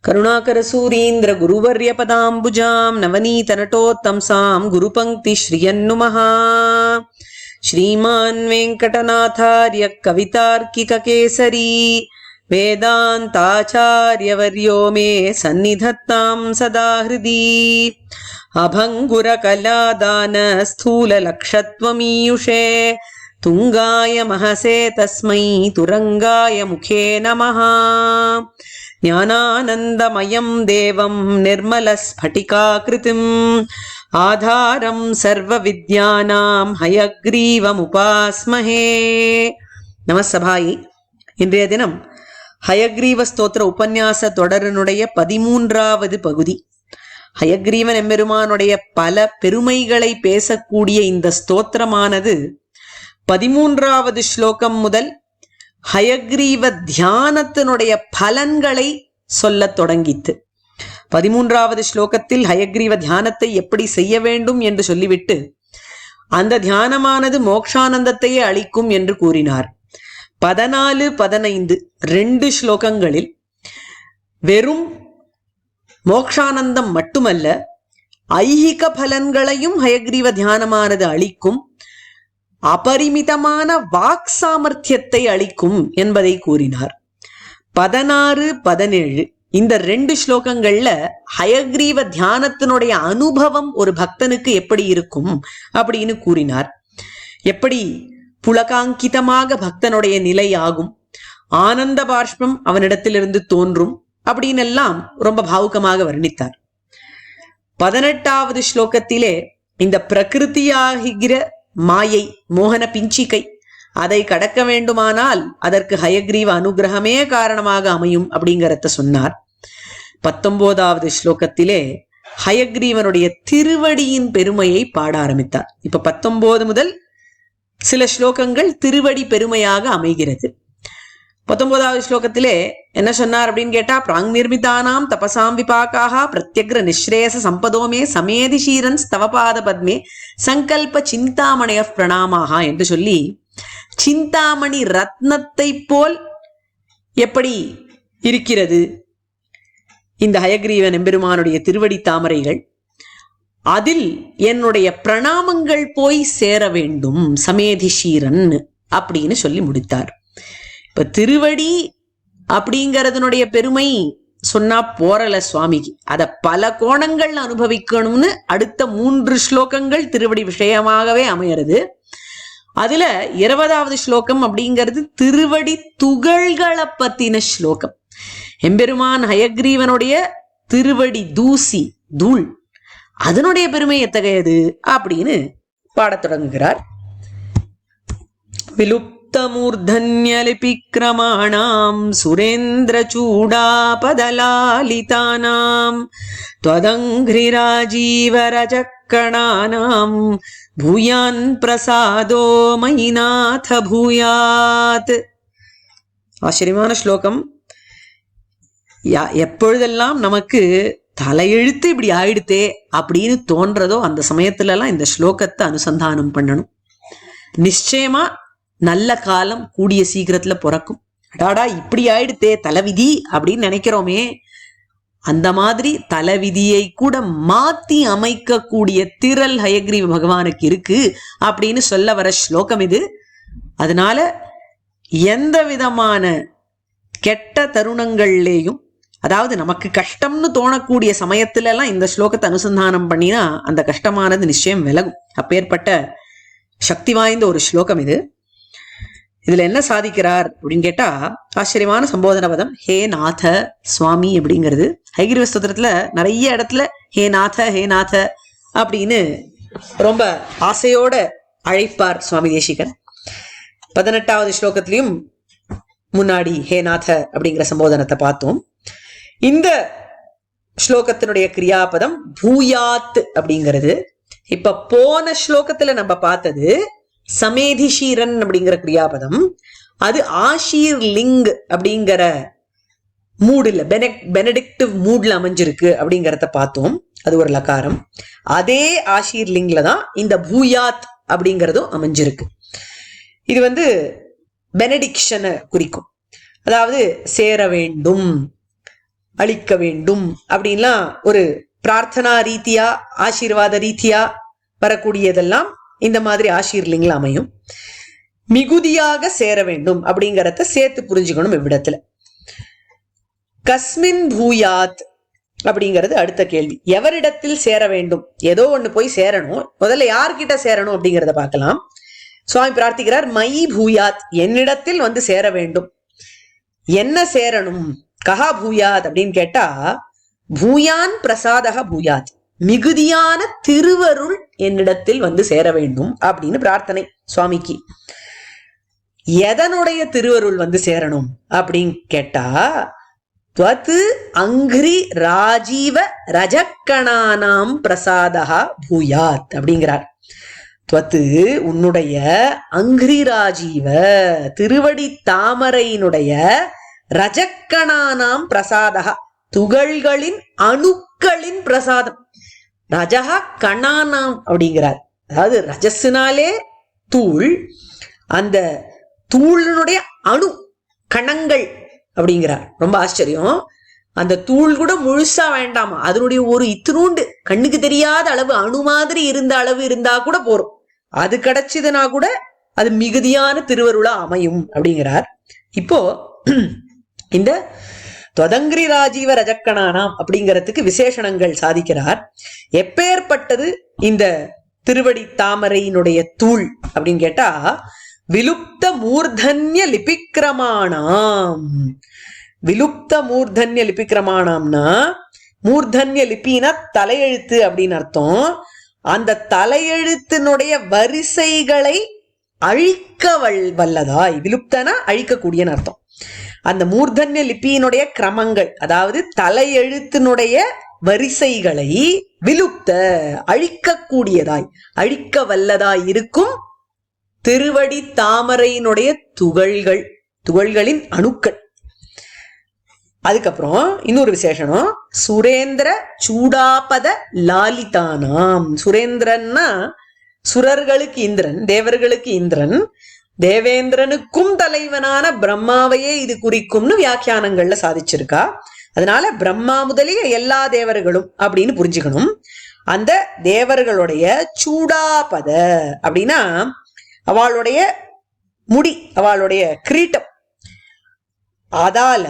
करुणाकरसूरीन्द्र गुरुवर्यपदाम्बुजां नवनीतनटोत्तंसां गुरुपङ्क्तिश्रियन्नुमः। श्रीमान् वेङ्कटनाथार्य कवितार्किककेसरी वेदान्ताचार्यवर्यो मे सन्निधत्तां सदा हृदि। अभङ्गुरकलादान स्थूललक्षत्वमीयुषे तुङ्गाय महसे तस्मै तुरङ्गाय मुखे नमः। ज्ञानानन्दमयं देवं निर्मलस्फटिकाकृतिम् आधारं सर्वविद्यानां हयग्रीवमुपास्महे। நமஸ்தபாயி. இன்றைய தினம் ஹயக்ரீவ ஸ்தோத்திர உபன்யாச தொடரினுடைய 13வது பகுதி. ஹயக்ரீவன் எம்பெருமானுடைய பல பெருமைகளை பேசக்கூடிய இந்த ஸ்தோத்திரமானது 13வது ஸ்லோகம் முதல் ஹயக்ரீவ தியானத்தினுடைய பலன்களை சொல்ல தொடங்கித்து. 13வது ஸ்லோகத்தில் ஹயக்ரீவ தியானத்தை எப்படி செய்ய வேண்டும் என்று சொல்லிவிட்டு அந்த தியானமானது மோக்ஷானந்தத்தையே அளிக்கும் என்று கூறினார். 14, 15 2 ஸ்லோகங்களில் வெறும் மோக்ஷானந்தம் மட்டுமல்ல, ஐஹிக பலன்களையும் ஹயக்ரீவ தியானமானது அளிக்கும், அபரிமிதமான வாக் சாமர்த்தியத்தை அளிக்கும் என்பதை கூறினார். 16, 17 இந்த 2 ஸ்லோகங்கள்ல ஹயக்ரீவ தியானத்தினுடைய அனுபவம் ஒரு பக்தனுக்கு எப்படி இருக்கும் அப்படின்னு கூறினார். எப்படி புலகாங்கிதமாக பக்தனுடைய நிலை ஆகும், ஆனந்த பாஷ்பம் அவனிடத்திலிருந்து தோன்றும் அப்படின்னு எல்லாம் ரொம்ப பாவுகமாக வர்ணித்தார். 18வது ஸ்லோகத்திலே இந்த பிரகிருதியாகிற மாயை மோகன பிஞ்சிகை அதை கடக்க வேண்டுமானால் அதற்கு ஹயக்ரீவ அனுகிரகமே காரணமாக அமையும் அப்படிங்கிறத சொன்னார். 19வது ஸ்லோகத்திலே ஹயக்ரீவனுடைய திருவடியின் பெருமையை பாட ஆரம்பித்தார். இப்ப 19 முதல் சில ஸ்லோகங்கள் திருவடி பெருமையாக அமைகிறது. 19வது ஸ்லோகத்திலே என்ன சொன்னார் அப்படின்னு கேட்டா, பிராங் நிர்மிதானாம் தபசாம் விபாக்காக பிரத்யக்ர நிஸ்ரேயச சம்பதோமே சமேதி ஷீரன் ஸ்தவபாத பத்மே சங்கல்ப சிந்தாமணிய பிரணாமாக என்று சொல்லி, சிந்தாமணி ரத்னத்தை போல் எப்படி இருக்கிறது இந்த ஹயக்ரீவன் எம்பெருமானுடைய திருவடி தாமரைகள், அதில் என்னுடைய பிரணாமங்கள் போய் சேர வேண்டும் சமேதி ஷீரன் அப்படின்னு சொல்லி முடித்தார். இப்ப திருவடி அப்படிங்கறதுனுடைய பெருமை சொன்னா போறல சுவாமிக்கு, அத பல கோணங்கள் அனுபவிக்கணும்னு அடுத்த 3 ஸ்லோகங்கள் திருவடி விஷயமாகவே அமைகிறது. அதுல 20வது ஸ்லோகம் அப்படிங்கிறது திருவடி துகள்களை பத்தின ஸ்லோகம். எம்பெருமான் ஹயக்ரீவனுடைய திருவடி தூசி தூள் அதனுடைய பெருமை எத்தகையது அப்படின்னு பாடத் தொடங்குகிறார். விலுப்தமூர்தன்யலிபிக்ரமாணாம் சுரேந்திரச்சூடாபதலாலிதானாம் த்வதங்க்ரிராஜீவரஜக்கணானாம் பூயான் பிரசாதோ மயிநாத பூயாத். ஆச்சரியமான ஸ்லோகம். எப்பொழுதெல்லாம் நமக்கு தலையெழுத்து இப்படி ஆயிடுத்தே அப்படின்னு தோன்றதோ அந்த சமயத்துல எல்லாம் இந்த ஸ்லோகத்தை அனுசந்தானம் பண்ணணும். நிச்சயமா நல்ல காலம் கூடிய சீக்கிரத்துல பிறக்கும். அடாடா இப்படி ஆயிடுத்தே தலைவிதி அப்படின்னு நினைக்கிறோமே, அந்த மாதிரி தலைவிதியை கூட மாத்தி அமைக்க கூடிய திரள் ஹயக்ரீவ பகவானுக்கு இருக்கு அப்படின்னு சொல்ல வர ஸ்லோகம் இது. அதனால எந்த விதமான கெட்ட தருணங்கள்லேயும், அதாவது நமக்கு கஷ்டம்னு தோணக்கூடிய சமயத்துல எல்லாம் இந்த ஸ்லோகத்தை அனுசந்தானம் பண்ணினா அந்த கஷ்டமானது நிச்சயம் விலகும். அப்பேற்பட்ட சக்தி வாய்ந்த ஒரு ஸ்லோகம் இது. இதுல என்ன சாதிக்கிறார் அப்படின்னு கேட்டா, ஆச்சரியமான சம்போதன பதம் ஹே நாத சுவாமி அப்படிங்கிறது. ஹயக்ரீவ ஸ்தோத்திரத்துல நிறைய இடத்துல ஹே நாத ஹே நாத அப்படின்னு ரொம்ப ஆசையோட அழைப்பார் சுவாமி தேசிகன். 18வது ஸ்லோகத்திலையும் முன்னாடி ஹே நாத அப்படிங்கிற சம்போதனத்தை பார்த்தோம். இந்த ஸ்லோகத்தினுடைய கிரியாபதம் பூயாத் அப்படிங்கிறது. இப்ப போன ஸ்லோகத்துல நம்ம பார்த்தது சமேதிஷீரன் அப்படிங்கிற கிரியாபதம். அது ஆஷீர் லிங் அப்படிங்கிற மூடுல பெனடிக்டிவ் மூட்ல அமைஞ்சிருக்கு அப்படிங்கிறத பார்த்தோம். அது ஒரு லகாரம். அதே ஆஷீர் லிங்ல தான் இந்த பூயாத் அப்படிங்கிறதும் அமைஞ்சிருக்கு. இது பெனடிக்ஷனை குறிக்கும். அதாவது சேர வேண்டும், அளிக்க வேண்டும் அப்படின்லாம் ஒரு பிரார்த்தனா ரீதியா ஆசீர்வாத ரீதியா வரக்கூடியதெல்லாம் இந்த மாதிரி ஆசீர்லிங்ல அமையும். மிகுதியாக சேர வேண்டும் அப்படிங்கறத சேர்த்து புரிஞ்சுக்கணும் இவ்விடத்துல. கஸ்மின் பூயாத் அப்படிங்கிறது அடுத்த கேள்வி. எவரிடத்தில் சேர வேண்டும்? ஏதோ ஒண்ணு போய் சேரணும், முதல்ல யார்கிட்ட சேரணும் அப்படிங்கிறத பார்க்கலாம். சுவாமி பிரார்த்திக்கிறார், மயி பூயாத், என்னிடத்தில் வந்து சேர வேண்டும். என்ன சேரணும்? கஹா பூயாத் அப்படின்னு கேட்டா, பூயான் பிரசாதக பூயாத், மிகுதியான திருவருள் என்னிடத்தில் வந்து சேர வேண்டும் அப்படின்னு பிரார்த்தனை சுவாமிக்கு. எதனுடைய திருவருள் வந்து சேரணும் அப்படின்னு கேட்டா, துவத்து அங்கிரி ராஜீவ ரஜக்கணானாம் பிரசாதா பூயாத் அப்படிங்கிறார். துவத்து உன்னுடைய அங்கிரி ராஜீவ திருவடி தாமரையினுடைய ரஜக்கணானாம் பிரசாதா துகள்களின் அணுக்களின் பிரசாதம். ரஜகா கணானாம் அப்படிங்கிறார். அதாவது ரஜஸ்னாலே தூள், அந்த தூளினுடைய அணு கணங்கள் அப்படிங்கிறார். ரொம்ப ஆச்சரியம். அந்த தூள் கூட முழுசா வேண்டாமா, அதனுடைய ஒரு இத்தினூண்டு கண்ணுக்கு தெரியாத அளவு அணு மாதிரி இருந்த அளவு இருந்தா கூட போறோம். அது கிடைச்சதுன்னா கூட அது மிகுதியான திருவருளா அமையும் அப்படிங்கிறார். இப்போ இந்த தொதங்கிரி ராஜீவ ரஜக்கணானாம் அப்படிங்கிறதுக்கு விசேஷணங்கள் சாதிக்கிறார். எப்பேற்பட்டது இந்த திருவடி தாமரையினுடைய தூள் அப்படின்னு கேட்டா, விலுப்த மூர்தன்ய லிபிக்கிரமாணாம். விலுப்த மூர்தன்ய லிபிக்கிரமாணாம்னா, மூர்தன்ய லிபினா தலையெழுத்து அப்படின்னு அர்த்தம். அந்த தலையெழுத்தினுடைய வரிசைகளை அழிக்க வல்லதாய், விலுப்தனா அழிக்கக்கூடியன்னு அர்த்தம். அந்த மூர்தன்ய லிபியினுடைய கிரமங்கள், அதாவது தலையெழுத்தினுடைய வரிசைகளை விலுப்த அழிக்கக்கூடியதாய், அழிக்க வல்லதாய் இருக்கும் திருவடி தாமரையினுடைய துகள்கள், துகள்களின் அணுக்கள். அதுக்கப்புறம் இன்னொரு விசேஷனம், சுரேந்திர சூடாபத லாலிதானாம். சுரேந்திரன்னா சுரர்களுக்கு இந்திரன், தேவர்களுக்கு இந்திரன், தேவேந்திரனுக்கும் தலைவனான பிரம்மாவையே இது குறிக்கும்னு வியாக்கியானங்கள்ல சாதிச்சிருக்கா. அதனால பிரம்மா முதலிய எல்லா தேவர்களும் அப்படின்னு புரிஞ்சுக்கணும். அந்த தேவர்களுடைய சூடாபத அப்படின்னா அவளுடைய முடி, அவளுடைய கிரீட்டம், அதால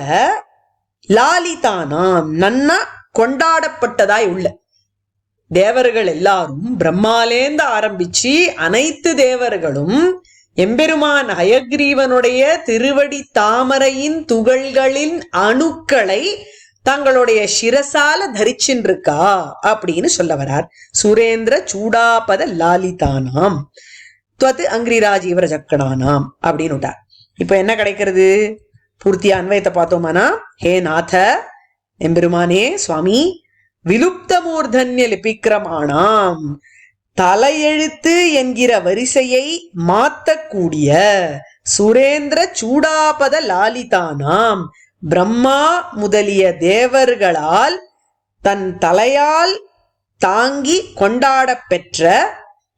லாலிதானாம் நன்னா கொண்டாடப்பட்டதாய் உள்ள தேவர்கள் எல்லாரும், பிரம்மாலேந்து ஆரம்பிச்சு அனைத்து தேவர்களும் எம்பெருமான் ஹயக்ரீவனுடைய திருவடி தாமரையின் துகள்களின் அணுக்களை தங்களுடைய சிரசால தரிச்சின்றிருக்கா அப்படின்னு சொல்ல வரார். சுரேந்திர சூடாபத லாலிதானாம் துவத்து அங்கிரிராஜீவ ரஜக்கணானாம் அப்படின்னு விட்டார். இப்ப என்ன கிடைக்கிறது? பூர்த்தியா அன்வயத்தை பார்த்தோமானா, ஹே நாத எம்பெருமானே சுவாமி, விலுப்த மூர்தன்ய லிபிக்கிரமானாம், தலையெழுத்து என்கிற வரிசையை மாத்தக்கூடிய சுரேந்திர சூடாபத லாலிதானாம், பிரம்மா முதலிய தேவர்களால் தன் தலையால் தாங்கி கொண்டாட பெற்ற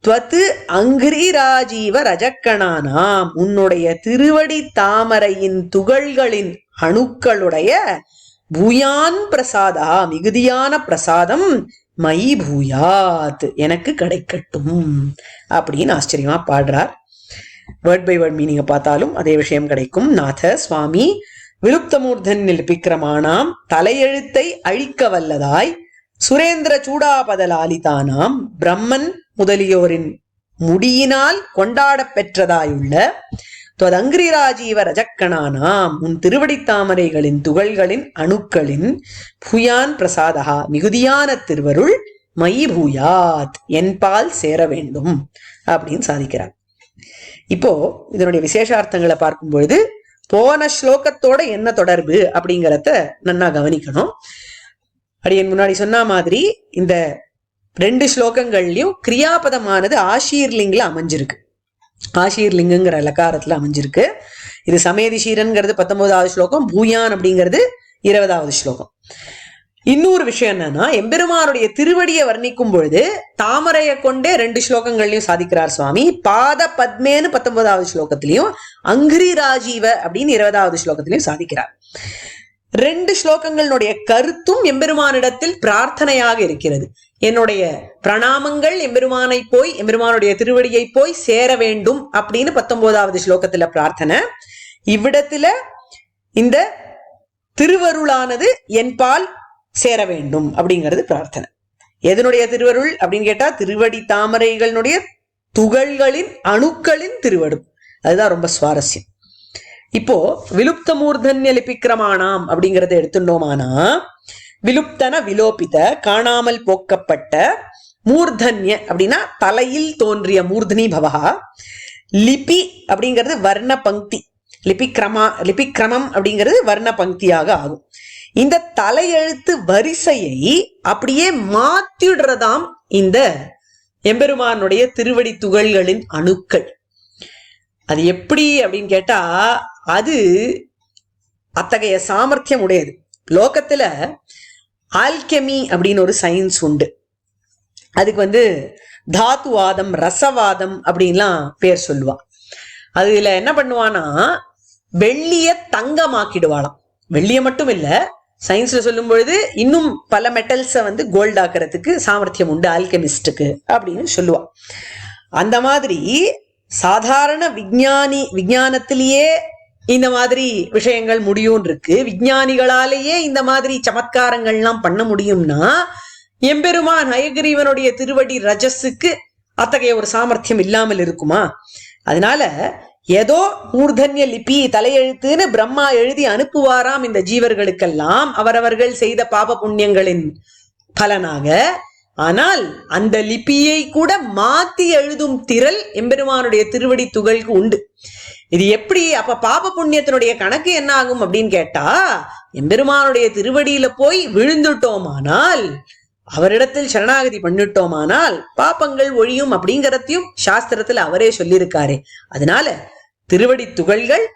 துவத்து அங்கிரிராஜீவ ரஜக்கணானாம், உன்னுடைய திருவடி தாமரையின் துகள்களின் அணுக்களுடைய பூயான் பிரசாதா மிகுதியான பிரசாதம் மயி பூயாத் எனக்கு கிடைக்கட்டும் அப்படின்னு ஆச்சரியமா பாடுறார். வேர்ட் பை வேர்ட் மீனிங்க பார்த்தாலும் அதே விஷயம் கிடைக்கும். நாத சுவாமி, விலுப்தமூர்தன்ய லிபிக்கிரமானாம் தலையெழுத்தை அழிக்க வல்லதாய், சுரேந்திர சூடாபத லாலிதானாம் பிரம்மன் முதலியோரின் முடியினால் கொண்டாட பெற்றதாயுள்ள தொதங்கிரிராஜீவ ரஜக்கணானாம் உன் திருவடி தாமரைகளின் துகள்களின் அணுக்களின் பூயான் பிரசாதா மிகுதியான திருவருள் மயி பூயாத் என்பால் சேர வேண்டும் அப்படின்னு சாதிக்கிறார். இப்போ இதனுடைய விசேஷார்த்தங்களை பார்க்கும் பொழுது போன ஸ்லோகத்தோட என்ன தொடர்பு அப்படிங்கிறத நன்னா கவனிக்கணும். அடியன் முன்னாடி சொன்ன மாதிரி இந்த 2 ஸ்லோகங்கள்லயும் கிரியாபதமானது ஆஷீர்லிங்ல அமைஞ்சிருக்கு. ஆஷீர்லிங்குங்கிற லகாரத்துல அமைஞ்சிருக்கு. இது சமேதி ஷீரன்கிறது 19வது ஸ்லோகம், பூயான் அப்படிங்கிறது 20வது ஸ்லோகம். இன்னொரு விஷயம் என்னன்னா, எம்பெருமானுடைய திருவடியை வர்ணிக்கும் பொழுது தாமரையை கொண்டே 2 ஸ்லோகங்கள்லயும் சாதிக்கிறார் சுவாமி. பாத பத்மேன்னு 19வது ஸ்லோகத்திலையும், அங்கிரி ராஜீவ அப்படின்னு 20வது ஸ்லோகத்திலையும் சாதிக்கிறார். 2 ஸ்லோகங்களுடைய கருத்தும் எம்பெருமானிடத்தில் பிரார்த்தனையாக இருக்கிறது. என்னுடைய பிரணாமங்கள் எம்பெருமானை போய் எம்பெருமானுடைய திருவடியை போய் சேர வேண்டும் அப்படின்னு 19வது ஸ்லோகத்துல பிரார்த்தனை. இவ்விடத்துல இந்த திருவருளானது என்பால் சேர வேண்டும் அப்படிங்கிறது பிரார்த்தனை. எதனுடைய திருவருள் அப்படின்னு கேட்டா திருவடி தாமரைகளுடைய துகள்களின் அணுக்களின் திருவடும். அதுதான் ரொம்ப சுவாரஸ்யம். இப்போ விலுப்த மூர்தன்ய லிபிக்கிரமானாம் அப்படிங்கறத எடுத்துட்டோமானா, விலுப்தன விலோபித காணாமல் போக்கப்பட்ட, மூர்தன்ய அப்படின்னா தலையில் தோன்றிய மூர்தனி பவஹா, லிபி அப்படிங்கிறது வர்ண பங்கி, லிபிக்கிரமம் அப்படிங்கிறது வர்ண பங்கியாக ஆகும். இந்த தலையெழுத்து வரிசையை அப்படியே மாத்திடுறதாம் இந்த எம்பெருமானுடைய திருவடி துகள்களின் அணுக்கள். அது எப்படி அப்படின்னு கேட்டா, அது அத்தகைய சாமர்த்தியம் உடையது. லோகத்துல ஆல்கெமி அப்படின்னு ஒரு சயின்ஸ் உண்டு. அதுக்கு தாத்துவாதம், ரசவாதம் அப்படின்லாம் பேர் சொல்லுவா. அதுல என்ன பண்ணுவானா, வெள்ளிய தங்கமாக்கிடுவாளாம். வெள்ளிய மட்டும் இல்ல, சயின்ஸ்ல சொல்லும் பொழுது இன்னும் பல மெட்டல்ஸை கோல்ட் ஆக்கிறதுக்கு சாமர்த்தியம் உண்டு ஆல்கெமிஸ்டுக்கு அப்படின்னு சொல்லுவா. அந்த மாதிரி சாதாரண விஞ்ஞானத்திலேயே இந்த மாதிரி விஷயங்கள் முடியும் இருக்கு. விஞ்ஞானிகளாலேயே இந்த மாதிரி சமத்காரங்கள்லாம் பண்ண முடியும்னா, எம்பெருமான் ஹயகிரீவனுடைய திருவடி ரஜஸுக்கு அத்தகைய ஒரு சாமர்த்தியம் இல்லாமல் இருக்குமா? அதனால ஏதோ மூர்தன்ய லிபி தலையெழுத்துன்னு பிரம்மா எழுதி அனுப்புவாராம் இந்த ஜீவர்களுக்கெல்லாம், அவரவர்கள் செய்த பாப புண்ணியங்களின் பலனாக. ஆனால் அந்த லிபியை கூட மாத்தி எழுதும் திரள் எம்பெருமானுடைய திருவடி துகளுக்கு உண்டு. இது எப்படி? அப்ப பாப புண்ணியத்தினுடைய கணக்கு என்ன ஆகும் அப்படின்னு கேட்டா, எம்பெருமானுடைய திருவடியில போய் விழுந்துட்டோமானால், அவரிடத்தில் சரணாகதி பண்ணிட்டோமானால் பாப்பங்கள் ஒழியும் அப்படிங்கறதையும் சாஸ்திரத்துல அவரே சொல்லியிருக்காரே. அதனால திருவடி துகள்கள்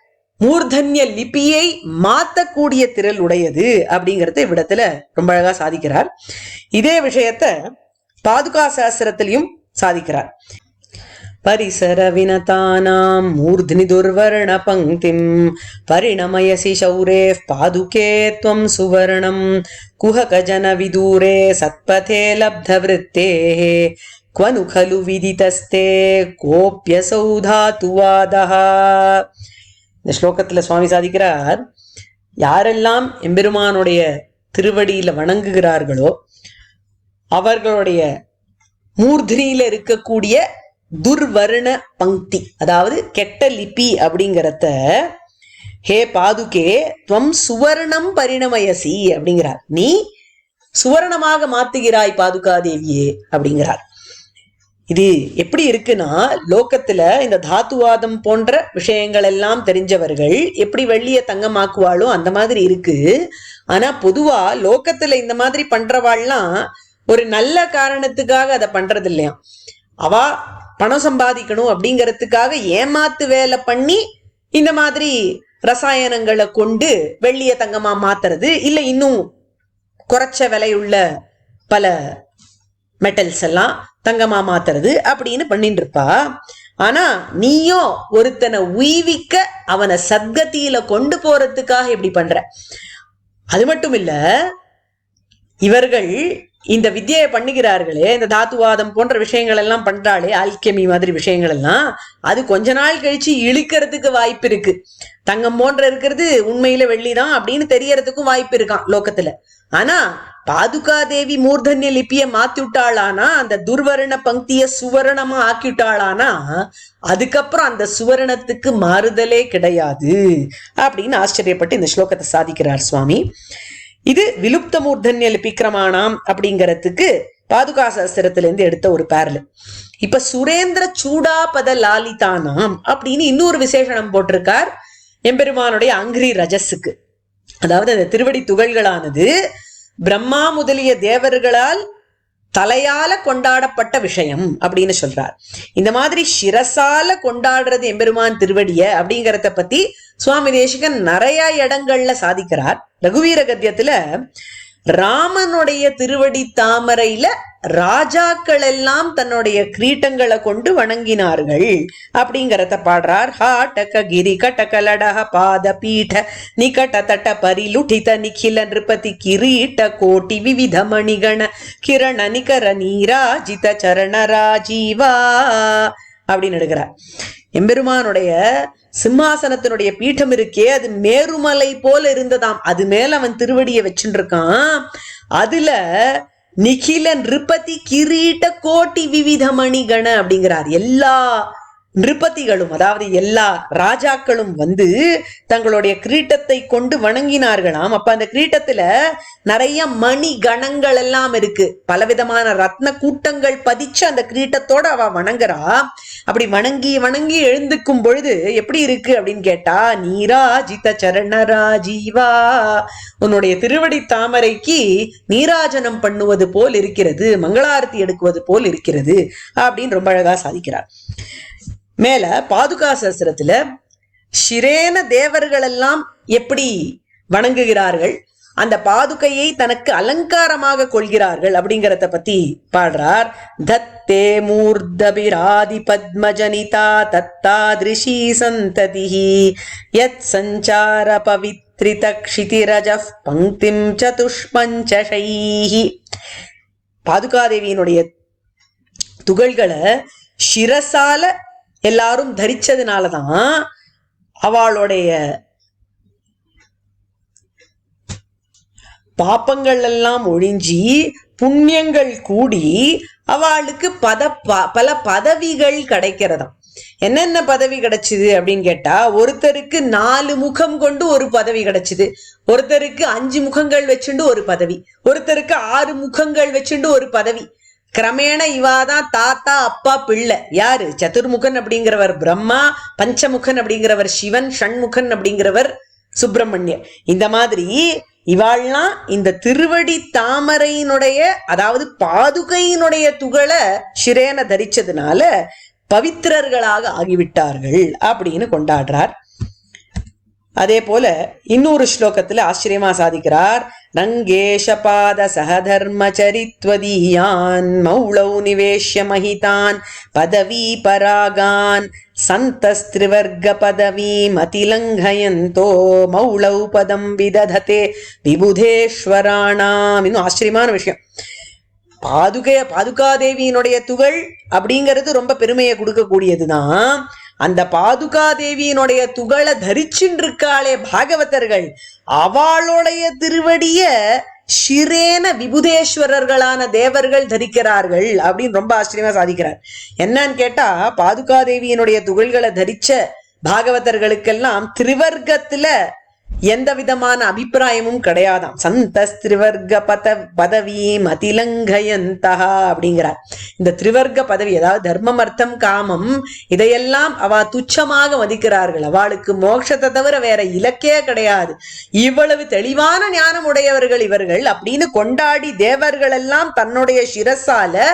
மூர்தன்ய லிபியை மாத்தக்கூடிய திரள் உடையது அப்படிங்கறத இவ்விடத்துல ரொம்ப அழகா சாதிக்கிறார். இதே விஷயத்த பாதுகா சாஸ்திரத்திலையும் சாதிக்கிறார். பரிசர வினதானாம் மூர்த்னி துர்வர்ண பங்கிம் பரிணமயசி சௌரே பாதுகே த்வம் சுவர்ணம் குஹக ஜன விதூரே சத்பதே லப்த விருத்தேஹ க்வனு கலு விதிதஸ்தே கோப்யசௌ தாதுவாதஹ. இந்த ஸ்லோகத்துல சுவாமி சாதிக்கிறார், யாரெல்லாம் எம்பெருமானுடைய திருவடியில வணங்குகிறார்களோ அவர்களுடைய மூர்தனியில இருக்கக்கூடிய துர்வர்ண பங்கி, அதாவது கெட்ட லிபி அப்படிங்கறத, ஹே பாதுகே துவம் சுவர்ணம் பரிணமயசி அப்படிங்கிறார். நீ சுவர்ணமாக மாத்துகிறாய் பாதுகா தேவியே அப்படிங்கிறார். இது எப்படி இருக்குன்னா, லோகத்துல இந்த தாத்துவாதம் போன்ற விஷயங்கள் எல்லாம் தெரிஞ்சவர்கள் எப்படி வெள்ளிய தங்கமாக்குவாளோ அந்த மாதிரி இருக்கு. ஆனா பொதுவா லோகத்துல இந்த மாதிரி பண்றவாள்லாம் ஒரு நல்ல காரணத்துக்காக அதை பண்றது இல்லையா. அவ பணம் சம்பாதிக்கணும் அப்படிங்கறதுக்காக ஏமாத்து வேலை பண்ணி இந்த மாதிரி ரசாயனங்களை கொண்டு வெள்ளிய தங்கமா மாத்துறது, இல்ல இன்னும் குறைச்ச விலையுள்ள பல மெட்டல்ஸ் எல்லாம் தங்கமா மாத்துறது அப்படின்னு பண்ணிட்டு இருப்பா. ஆனா நீயோ ஒருத்தனை உய்விக்க அவனை சத்கதியில கொண்டு போறதுக்காக இப்படி பண்ற. அது மட்டும் இல்ல, இவர்கள் இந்த வித்தியை பண்ணுகிறார்களே, இந்த தாத்துவாதம் போன்ற விஷயங்கள் எல்லாம் பண்றாளே, ஆல்கெமி மாதிரி விஷயங்கள் எல்லாம், அது கொஞ்ச நாள் கழிச்சு இழுக்கிறதுக்கு வாய்ப்பு இருக்கு. தங்கம் போன்ற இருக்கிறது உண்மையில வெள்ளிதான் அப்படின்னு தெரியறதுக்கும் வாய்ப்பு இருக்கான் லோகத்துல. ஆனா பாதுகா தேவி மூர்தன்ய லிபிய மாத்தி விட்டாளானா, அந்த துர்வர்ண பங்கிய சுவர்ணமா ஆக்கிவிட்டாளானா, அதுக்கப்புறம் அந்த சுவர்ணத்துக்கு மாறுதலே கிடையாது அப்படின்னு ஆச்சரியப்பட்டு இந்த ஸ்லோகத்தை சாதிக்கிறார் சுவாமி. இது விலுப்த மூர்தன்ய லிபிக்கிரமானாம் அப்படிங்கறதுக்கு பாதுகா சாஸ்திரத்திலிருந்து எடுத்த ஒரு பேரல். இப்ப சுரேந்திர சூடாபத லாலிதானாம் அப்படின்னு இன்னொரு விசேஷனம் போட்டிருக்கார் எம்பெருமானுடைய அங்கிரி ரஜஸுக்கு. அதாவது அந்த திருவடி துகள்களானது பிரம்மா முதலிய தேவர்களால் தலையால கொண்டாடப்பட்ட விஷயம் அப்படின்னு சொல்றார். இந்த மாதிரி சிரசால கொண்டாடுறது எம்பெருமான் திருவடிய அப்படிங்கறத பத்தி சுவாமி தேசிகன் நிறைய இடங்கள்ல சாதிக்கிறார். ரகுவீர கத்தியத்துல ராமனுடைய திருவடி தாமரையில ராஜாக்கள் எல்லாம் தன்னுடைய கிரீட்டங்களை கொண்டு வணங்கினார்கள் அப்படிங்கறத பாடுறார். ஹாட்டக கிரி கட்டக லடஹ பாத பீட நிகட தட்ட பரிலுடித நிகில நிருபதி கிரீட்ட கோட்டி விவித மணிகண கிரண நிகர நீராஜித சரண ராஜீவா அப்படின்னு எடுக்கிறார். எம்பெருமானுடைய சிம்மாசனத்தினுடைய பீடம் இருக்கே, அது மேருமலை போல இருந்ததாம். அது மேல அவன் திருவடியை வச்சுட்டு இருக்கான். அதுல நிகில நிருபதி கிரீட்ட கோட்டி விவித மணிகண அப்படிங்கிறார். எல்லா நிருபதிகளும், அதாவது எல்லா ராஜாக்களும் வந்து தங்களுடைய கிரீட்டத்தை கொண்டு வணங்கினார்களாம். அப்ப அந்த கிரீட்டத்துல நிறைய மணி கணங்கள் எல்லாம் இருக்கு. பலவிதமான ரத்ன கூட்டங்கள் பதிச்ச அந்த கிரீட்டத்தோட அவ வணங்குறா. அப்படி வணங்கி வணங்கி எழுந்துக்கும் பொழுது எப்படி இருக்கு அப்படின்னு கேட்டா, நீராஜித சரண ராஜீவா, உன்னுடைய திருவடி தாமரைக்கு நீராஜனம் பண்ணுவது போல் இருக்கிறது, மங்களாரத்தி எடுக்குவது போல் இருக்கிறது அப்படின்னு ரொம்ப அழகா சாதிக்கிறார். மேல பாதுகா சஹஸ்ரத்துல ஷிரேன தேவர்கள் எல்லாம் எப்படி வணங்குகிறார்கள், அந்த பாதுகையை தனக்கு அலங்காரமாக கொள்கிறார்கள் அப்படிங்கறத பத்தி பாடுறார். தத்தே மூர்தபிராதி பத்மஜனிதா தத்தாதிருஷி சந்ததிஹி யத் சஞ்சார பவித்ரித க்ஷிதிரஜஃப் பங்கிம் சதுஷ்பஞ்சஷைஹி. பாதுகாதேவியினுடைய துகள்களை சிரசால எல்லாரும் தரிச்சதுனாலதான் அவளுடைய பாப்பங்கள் எல்லாம் ஒழிஞ்சி புண்ணியங்கள் கூடி அவளுக்கு பல பதவிகள் கிடைக்கிறதாம். என்னென்ன பதவி கிடைச்சது அப்படின்னு கேட்டா, ஒருத்தருக்கு 4 முகம் கொண்டு ஒரு பதவி கிடைச்சது, ஒருத்தருக்கு 5 முகங்கள் வச்சுண்டு ஒரு பதவி, ஒருத்தருக்கு 6 முகங்கள் வச்சுண்டு ஒரு பதவி. கிரமேண இவாதான் தாத்தா அப்பா பிள்ளை. யாரு? சதுர்முகன் அப்படிங்கிறவர் பிரம்மா, பஞ்சமுகன் அப்படிங்கிறவர் சிவன், ஷண்முகன் அப்படிங்கிறவர் சுப்பிரமணியர். இந்த மாதிரி இவாள்லாம் இந்த திருவடி தாமரையினுடைய, அதாவது பாதுகையினுடைய துகளை ஷிரேன தரிச்சதுனால பவித்திரர்களாக ஆகிவிட்டார்கள் அப்படின்னு கொண்டாடுறார். அதே போல இன்னொரு ஸ்லோகத்துல ஆச்சரியமா சாதிக்கிறார். ரங்கேஷ பாத சகதர்ம சரித்வதீயான் மௌளௌ நிவேஷ்ய மஹிதான் பதவி பராகான் சந்தஸ்திரிவர்க பதவீம் அதிலங்கயந்தோ மௌளௌ பதம் விதததே விபுதேஸ்வராணாம். இன்னும் ஆச்சரியமான விஷயம், பாதுகாதேவியினுடைய துகள் அப்படிங்கிறது ரொம்ப பெருமையை கொடுக்கக்கூடியதுதான். அந்த பாதுகாதேவியினுடைய துகளை தரிச்சுட்டு இருக்காளே பாகவதர்கள், அவளுடைய திருவடிய ஷிரேன விபுதேஸ்வரர்களான தேவர்கள் தரிக்கிறார்கள் அப்படின்னு ரொம்ப ஆச்சரியமா சாதிக்கிறார். என்னன்னு கேட்டா, பாதுகாதேவியினுடைய துகள்களை தரிச்ச பாகவதர்களுக்கெல்லாம் திரிவர்க்கத்துல எந்த விதமான அபிப்பிராயமும் கிடையாதாம். சந்தஸ்திரிவர்க பதவீம் அதிலங்கயந்தா அப்படிங்கிறார். இந்த திரிவர்க்க பதவி, அதாவது தர்மம் அர்த்தம் காமம், இதையெல்லாம் அவ துச்சமாக மதிக்கிறார்கள். அவளுக்கு மோட்சத்தை தவிர வேற இலக்கே கிடையாது. இவ்வளவு தெளிவான ஞானம் உடையவர்கள் இவர்கள் அப்படின்னு கொண்டாடி தேவர்கள் எல்லாம் தன்னுடைய சிரசால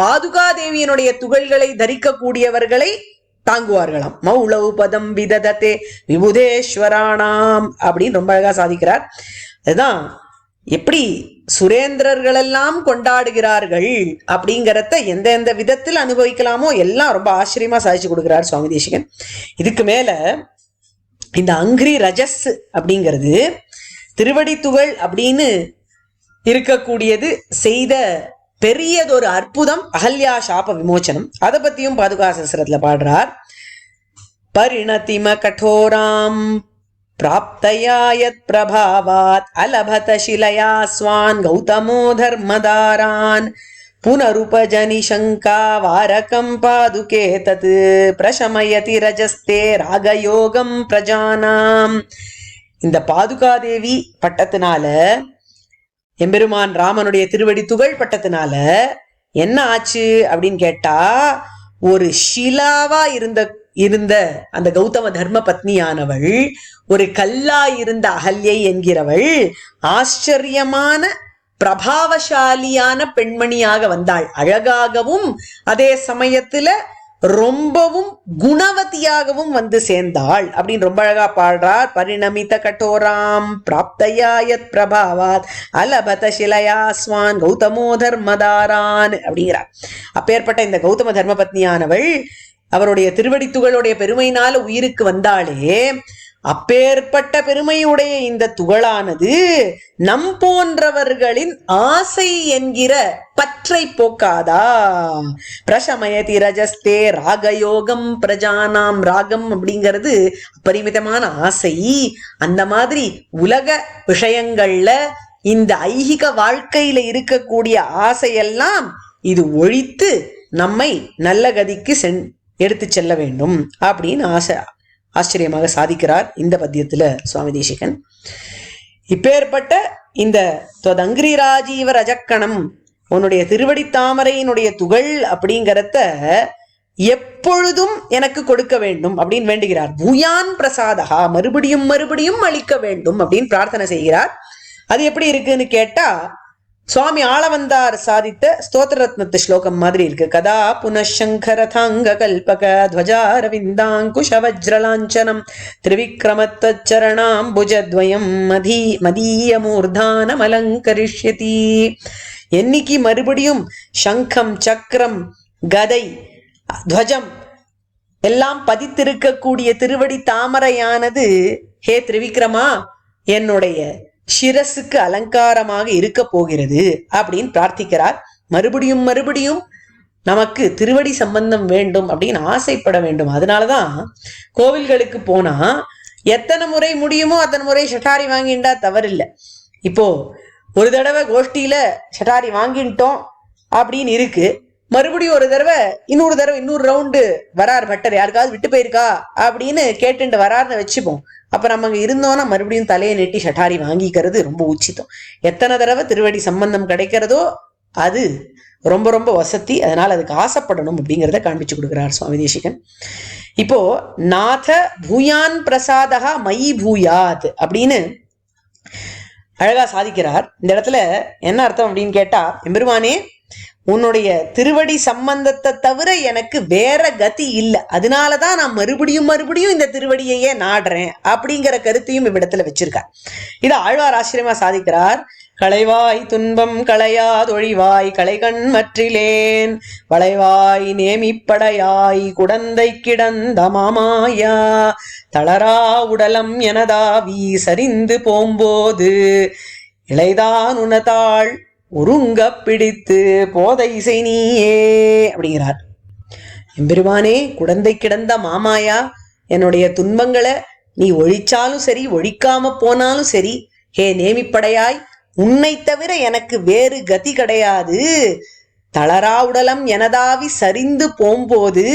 பாதுகாதேவியினுடைய துகள்களை தரிக்க கூடியவர்களை தாங்குவார்களாம். மௌளௌ பதம் விதததே விபுதேஸ்வராணாம் அப்படின்னு ரொம்ப அழகா சாதிக்கிறார். அதுதான் எப்படி சுரேந்திரர்கள் எல்லாம் கொண்டாடுகிறார்கள் அப்படிங்கறத எந்த விதத்தில் அனுபவிக்கலாமோ எல்லாம் ரொம்ப ஆச்சரியமா சாதிச்சு கொடுக்கிறார் சுவாமி தேசிகன். இதுக்கு மேல இந்த அங்கிரி ரஜஸ் அப்படிங்கிறது திருவடி துகள் அப்படின்னு இருக்கக்கூடியது செய்த பெரியதொரு அற்புதம் அகல்யா சாப விமோச்சனம். அதை பத்தியும் பாதுகா சஹஸ்ரத்துல பாடுறார். பரிணதிம கடோராம் பிராப்தயா யத் பிரபாவாத் அலபத சிலயா ஸ்வான் கௌதமோ தர்மதாரான் புனருபஜனி சங்கா வாரகம் பாதுகே தத் பிரசமயதி ரஜஸ்தே ராகயோகம் பிரஜானாம். இந்த பாதுகாதேவி பட்டத்தினால, எம்பெருமான் ராமனுடைய திருவடி துகள் பட்டத்தினால என்ன ஆச்சு அப்படின்னு கேட்டா, ஒரு ஷிலாவா இருந்த அந்த கௌதம தர்ம பத்னியானவள், ஒரு கல்லா இருந்த அகல்யை என்கிறவள் ஆச்சரியமான பிரபாவசாலியான பெண்மணியாக வந்தாள். அழகாகவும் அதே சமயத்துல ரொம்பவும் குணவதியாகவும் வந்து சேர்ந்தாள் அப்படின்னு ரொம்ப அழகா பாடுறார். பரிணமித கடோராம் பிராப்தயாயத் பிரபாவாத் அலபத சிலயாஸ்வான் கௌதமோ தர்மதாரான் அப்படிங்கிறார். அப்பேற்பட்ட இந்த கௌதம தர்ம பத்னியானவள் அவருடைய திருவடித்துகளுடைய பெருமையினால உயிருக்கு வந்தாலே, அப்பேற்பட்ட பெருமையுடைய இந்த துகளானது நம் போன்றவர்களின் ஆசை என்கிற பற்றை போக்காதா? பிரசமயதி ரஜஸ்தே ராகயோகம் பிரஜானாம். ராகம் அப்படிங்கிறது பரிமிதமான ஆசை. அந்த மாதிரி உலக விஷயங்கள்ல இந்த ஐகிக வாழ்க்கையில இருக்கக்கூடிய ஆசையெல்லாம் இது ஒழித்து நம்மை நல்ல கதிக்கு எடுத்து செல்ல வேண்டும் அப்படின்னு ஆச்சரியமாக சாதிக்கிறார் இந்த பத்தியத்துல சுவாமி தேசிகன். இப்பேற்பட்ட இந்த தொதங்கிரி ராஜீவ ரஜக்கணம், உன்னுடைய திருவடி தாமரையினுடைய துகள் அப்படிங்கிறத எப்பொழுதும் எனக்கு கொடுக்க வேண்டும் அப்படின்னு வேண்டுகிறார். பூயான் பிரசாதா, மறுபடியும் மறுபடியும் அளிக்க வேண்டும் அப்படின்னு பிரார்த்தனை செய்கிறார். அது எப்படி இருக்குன்னு கேட்டா, சுவாமி ஆளவந்தார் சாதித்த ஸ்தோத்திர ரத்னத்து ஸ்லோகம் மாதிரி இருக்கு. கதா புனசங்கரதாங்க கல்பக துவஜாரவிந்தாங்குஷ வஜ்ரலாஞ்சனம் திரிவிக்ரமத்தச்சரணாம் புஜத்வயம் மதீய மூர்தானம் அலங்கரிஷ்யதி. என்னைக்கு மறுபடியும் சங்கம் சக்கரம் கதை துவஜம் எல்லாம் பதித்திருக்கக்கூடிய திருவடி தாமரையானது ஹே திரிவிக்ரமா என்னுடைய சிரசுக்கு அலங்காரமாக இருக்க போகிறது அப்படின்னு பிரார்த்திக்கிறார். மறுபடியும் மறுபடியும் நமக்கு திருவடி சம்பந்தம் வேண்டும் அப்படின்னு ஆசைப்பட வேண்டும். அதனாலதான் கோவில்களுக்கு போனா எத்தனை முறை முடியுமோ அத்தனை முறை ஷட்டாரி வாங்கிண்டா தவறில்லை. இப்போ ஒரு தடவை கோஷ்டியில ஷட்டாரி வாங்கிட்டோம் அப்படின்னு இருக்கு, மறுபடியும் ஒரு தடவை இன்னொரு ரவுண்டு வரார் பட்டர், யாருக்காவது விட்டு போயிருக்கா அப்படின்னு கேட்டுட்டு வராருன்னு வச்சுப்போம். அப்ப நம்ம அங்க இருந்தோம்னா மறுபடியும் தலையை நெட்டி ஷட்டாரி வாங்கிக்கிறது ரொம்ப உச்சிதம். எத்தனை தடவை திருவடி சம்பந்தம் கிடைக்கிறதோ அது ரொம்ப ரொம்ப வசதி. அதனால அதுக்கு ஆசைப்படணும் அப்படிங்கிறத காண்பிச்சு கொடுக்கிறார் சுவாமி தேசிகன். இப்போ நாத பூயான் பிரசாதா மயி பூயாத் அப்படின்னு அழகா சாதிக்கிறார். இந்த இடத்துல என்ன அர்த்தம் அப்படின்னு கேட்டா, எம்பெருமானே உன்னுடைய திருவடி சம்பந்தத்தை தவிர எனக்கு வேற கதி இல்லை, அதனாலதான் நான் மறுபடியும் மறுபடியும் இந்த திருவடியையே நாடுறேன் அப்படிங்கிற கருத்தையும் இவ்விடத்துல வச்சிருக்கார். இது ஆழ்வார் ஆச்சரியமா சாதிக்கிறார். களைவாய் துன்பம் களையாதொழிவாய் களைகண் மற்றிலேன் வளைவாய் நேமிப்படையாய் குடந்தை கிடந்த மாமாயா தளரா உடலம் எனதாவி சரிந்து போம்போது இளைதான் உனதாள் ஒருங்க பிடித்து போதை நீயே அப்படிங்கிறார். எம்பெருமானே குடந்தை கிடந்த மாமாயா, என்னுடைய துன்பங்களை நீ ஒழிச்சாலும் சரி ஒழிக்காம போனாலும் சரி, ஹே நேமிப்படையாய் உன்னை தவிர எனக்கு வேறு கதி கிடையாது. தளரா உடலம் எனதாவி சரிந்து போம்போது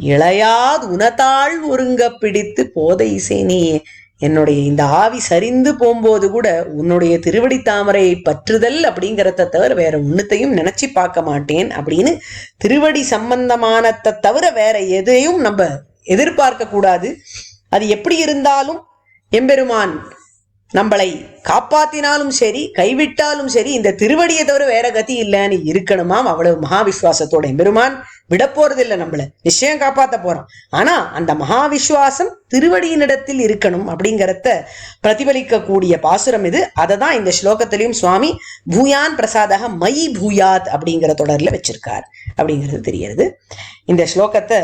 இளையாது உனதாள் ஒருங்க பிடித்து போதை நீயே, என்னுடைய இந்த ஆவி சரிந்து போகும்போது கூட உன்னுடைய திருவடி தாமரையை பற்றுதல் அப்படிங்கிறத தவிர வேற ஒன்னுத்தையும் நினைச்சு பார்க்க மாட்டேன் அப்படின்னு திருவடி சம்பந்தமானத்தை தவிர வேற எதையும் நம்ம எதிர்பார்க்க கூடாது. அது எப்படி இருந்தாலும் எம்பெருமான் நம்மளை காப்பாத்தினாலும் சரி கைவிட்டாலும் சரி இந்த திருவடியை தவிர வேற கதி இல்லைன்னு இருக்கணுமாம். அவ்வளவு மகாவிஸ்வாசத்தோட எம்பெருமான் விட போறது இல்லை, நம்மள நிச்சயம் காப்பாத்த போறோம். ஆனா அந்த மகாவிஸ்வாசம் திருவடியினிடத்தில் இருக்கணும் அப்படிங்கிறத பிரதிபலிக்க கூடிய பாசுரம் இது. அதை தான் இந்த ஸ்லோகத்திலையும் சுவாமி பூயான் பிரசாதக மயி பூயாத் அப்படிங்கிற தொடர்ல வச்சிருக்கார் அப்படிங்கிறது தெரிகிறது. இந்த ஸ்லோகத்தை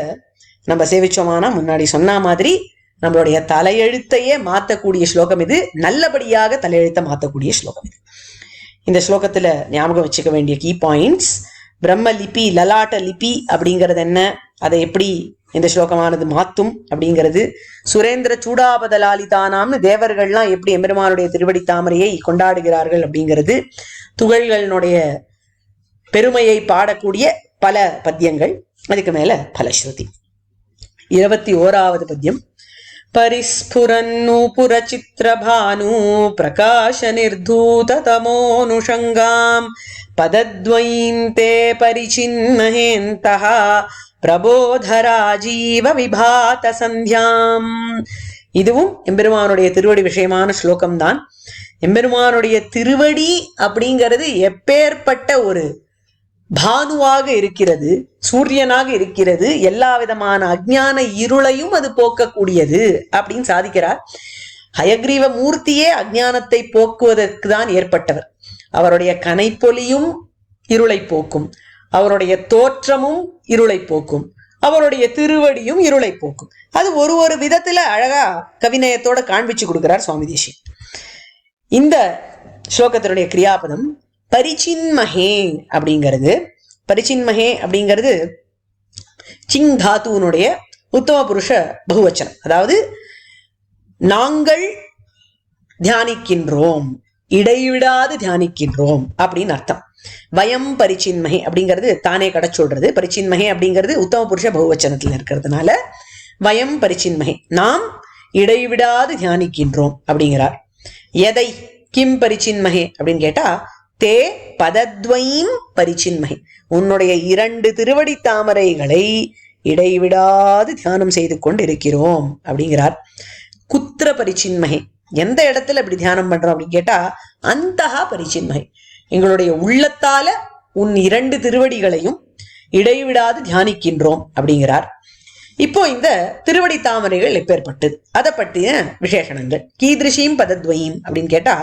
நம்ம சேவிச்சோமானா முன்னாடி சொன்ன மாதிரி நம்மளுடைய தலையெழுத்தையே மாத்தக்கூடிய ஸ்லோகம் இது. நல்லபடியாக தலையெழுத்தை மாத்தக்கூடிய ஸ்லோகம் இது. இந்த ஸ்லோகத்துல ஞாபகம் வச்சுக்க வேண்டிய கீ பாயிண்ட்ஸ்: பிரம்ம லிபி லலாட்ட லிபி அப்படிங்கிறது என்ன, அதை எப்படி இந்த ஸ்லோகமானது மாத்தும் அப்படிங்கிறது, சுரேந்திர சூடாபதலாலிதானாம்னு தேவர்கள்லாம் எப்படி எம்பெருமானுடைய திருவடி தாமரையை கொண்டாடுகிறார்கள் அப்படிங்கிறது, துகள்களினுடைய பெருமையை பாடக்கூடிய பல பத்தியங்கள், அதுக்கு மேல பலஸ்ருதி. 21வது பத்தியம். परिस्फुरन्नूपुर चित्रभानु प्रकाश निर्धूत तमोनुषंगाम पदद्वयीं ते परिचिन्महेन्तः பிரபோதராஜீவ விபாத சந்தியாம். இதுவும் எம்பெருமானுடைய திருவடி விஷயமான ஸ்லோகம்தான். எம்பெருமானுடைய திருவடி அப்படிங்கிறது எப்பேற்பட்ட ஒரு பானுவாக இருக்கிறது, சூரியனாக இருக்கிறது, எல்லா விதமான அஜ்ஞான இருளையும் அது போக்கக்கூடியது அப்படின்னு சாதிக்கிறார். ஹயக்ரீவ மூர்த்தியே அஜ்ஞானத்தை போக்குவதற்கு தான் ஏற்பட்டவர். அவருடைய கனைப்பொலியும் இருளை போக்கும், அவருடைய தோற்றமும் இருளை போக்கும், அவருடைய திருவடியும் இருளை போக்கும். அது ஒரு விதத்துல அழகா கவிநயத்தோட காண்பிச்சு கொடுக்கிறார் சுவாமி தேசிகன். இந்த ஸ்லோகத்தினுடைய கிரியாபதம் பரிச்சின்மஹே அப்படிங்கிறது. பரிச்சின்மஹே அப்படிங்கிறது சிங் தாத்துவனுடைய உத்தம புருஷ பகுவச்சனம். அதாவது நாங்கள் தியானிக்கின்றோம், இடைவிடாது தியானிக்கின்றோம் அப்படின்னு அர்த்தம். வயம் பரிச்சின்மஹே அப்படிங்கிறது தானே கடை சொல்றது. பரிச்சின்மஹே அப்படிங்கிறது உத்தம புருஷ பகுவச்சனத்துல இருக்கிறதுனால வயம் பரிச்சின்மஹே, நாம் இடைவிடாது தியானிக்கின்றோம் அப்படிங்கிறார். எதை கிம் பரிச்சின்மஹே அப்படின்னு கேட்டா, தே பதத்வயீம் பரிச்சின்மஹே, உன்னுடைய 2 திருவடி தாமரைகளை இடைவிடாது தியானம் செய்து கொண்டு இருக்கிறோம் அப்படிங்கிறார். குத்திர பரிச்சின்மஹே, எந்த இடத்துல இப்படி தியானம் பண்றோம் அப்படின்னு கேட்டா, அந்தஹா பரிச்சின்மஹே, எங்களுடைய உள்ளத்தால உன் 2 திருவடிகளையும் இடைவிடாது தியானிக்கின்றோம் அப்படிங்கிறார். இப்போ இந்த திருவடி தாமரைகள் எப்பேற்பட்டது, அதை பற்றிய விசேஷணங்கள். கீதிருஷீம் பதத்வயீம் அப்படின்னு கேட்டா,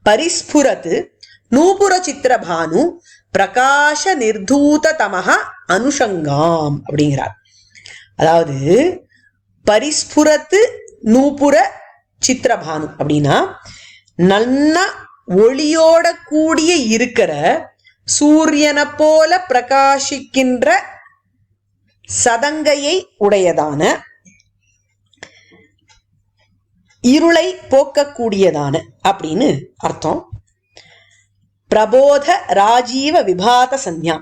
பரிஸ்புரத்து நூபுர சித்திரபானு பிரகாஷ நிர்தூத தமஹ அனுஷங்காம் அப்படிங்கிறார். அதாவது பரிஸ்புரத்து நூபுர சித்திரபானு அப்படின்னா நல்ல ஒளியோட கூடிய இருக்கிற சூரியனை போல பிரகாசிக்கின்ற சதங்கையை உடையதான, இருளை போக்கக்கூடியதான அப்படின்னு அர்த்தம். பிரபோத ராஜீவ விபாத சந்யா,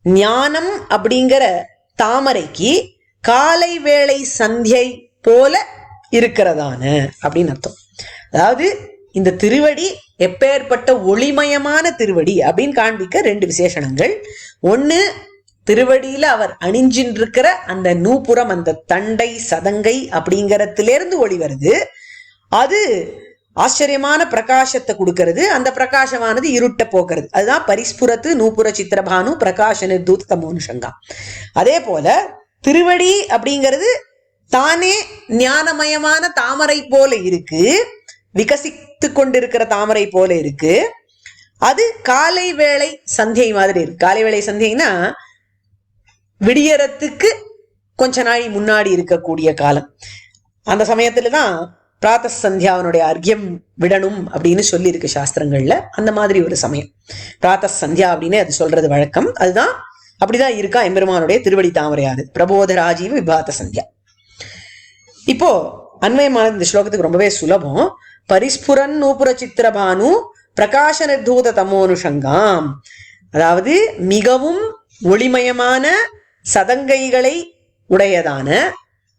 ஞானம் அப்படிங்கிற தாமரைக்கு காலை வேளை சந்தியை போல இருக்கிறதான அப்படின்னு அர்த்தம். அதாவது இந்த திருவடி எப்பேற்பட்ட ஒளிமயமான திருவடி அப்படின்னு காண்பிக்க 2 விசேஷணங்கள். ஒண்ணு, திருவடியில அவர் அணிஞ்சின்றிருக்கிற அந்த நூபுரம், அந்த தண்டை சதங்கை அப்படிங்கறதிலிருந்து ஒளி வருது. அது ஆச்சரியமான பிரகாசத்தை கொடுக்கிறது. அந்த பிரகாசமானது இருட்ட போக்குறது. அதுதான் பரிஸ்புரத்து நூபுர சித்திரபானு பிரகாஷ நிர்தூத தமோனுஷங்கா. அதே போல திருவடி அப்படிங்கிறது தானே ஞானமயமான தாமரை போல இருக்கு, விகசித்து கொண்டிருக்கிற தாமரை போல இருக்கு. அது காலை வேளை சந்தியை மாதிரி இருக்கு. காலை வேளை சந்தியைனா விடியறத்துக்கு கொஞ்ச நாள் முன்னாடி இருக்கக்கூடிய காலம். அந்த சமயத்துலதான் பிராத்த சந்தியாவனுடைய அர்க்கியம் விடணும் அப்படின்னு சொல்லி இருக்கு சாஸ்திரங்கள்ல. அந்த மாதிரி ஒரு சமயம் பிராத்த சந்தியா அப்படின்னு அது சொல்றது வழக்கம். அதுதான் அப்படிதான் இருக்கா எம்பெருமானுடைய திருவடி தாமரையாது. பிரபோத ராஜீவ விபாத சந்தியா. இப்போ அன்வயமான இந்த ஸ்லோகத்துக்கு ரொம்பவே சுலபம். பரிஸ்புரன் நூபுர சித்திரபானு பிரகாஷ நிர்தூத தமோனுஷங்காம், அதாவது மிகவும் ஒளிமயமான சதங்கைகளை உடையதான,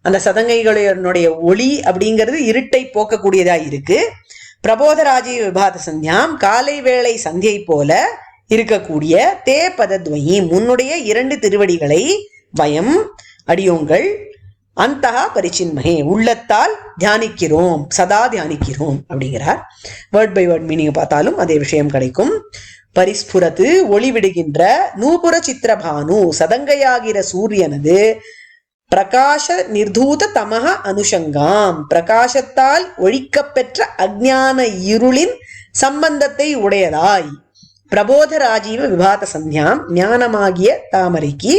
அந்த சதங்கைகளுடைய ஒளி அப்படிங்கிறது இருட்டை போக்கக்கூடியதா இருக்கு. பிரபோத ராஜீவ விபாத சந்தியாம், காலை வேளை சந்தியை போல இருக்கக்கூடிய தே பதத்வயி, முன்னுடைய 2 திருவடிகளை வயம் அடியோங்கள் அந்தஹா பரிச்சின்மஹே, உள்ளத்தால் தியானிக்கிறோம், சதா தியானிக்கிறோம் அப்படிங்கிறார். வேர்ட் பை வேர்ட் மீனிங் பார்த்தாலும் அதே விஷயம் கிடைக்கும். பரிஸ்புரத்து ஒளி விடுகின்ற நூபுர சித்திரபானு சதங்கையாகிற சூரியனது பிரகாஷ நிர்தூத தமஹ அனுஷங்காம், பிரகாசத்தால் ஒழிக்கப்பெற்ற அஜ்ஞான இருளின் சம்பந்தத்தை உடையதாய், பிரபோத ராஜீவ விபாத சந்தியாம், ஞானமாகிய தாமரைக்கு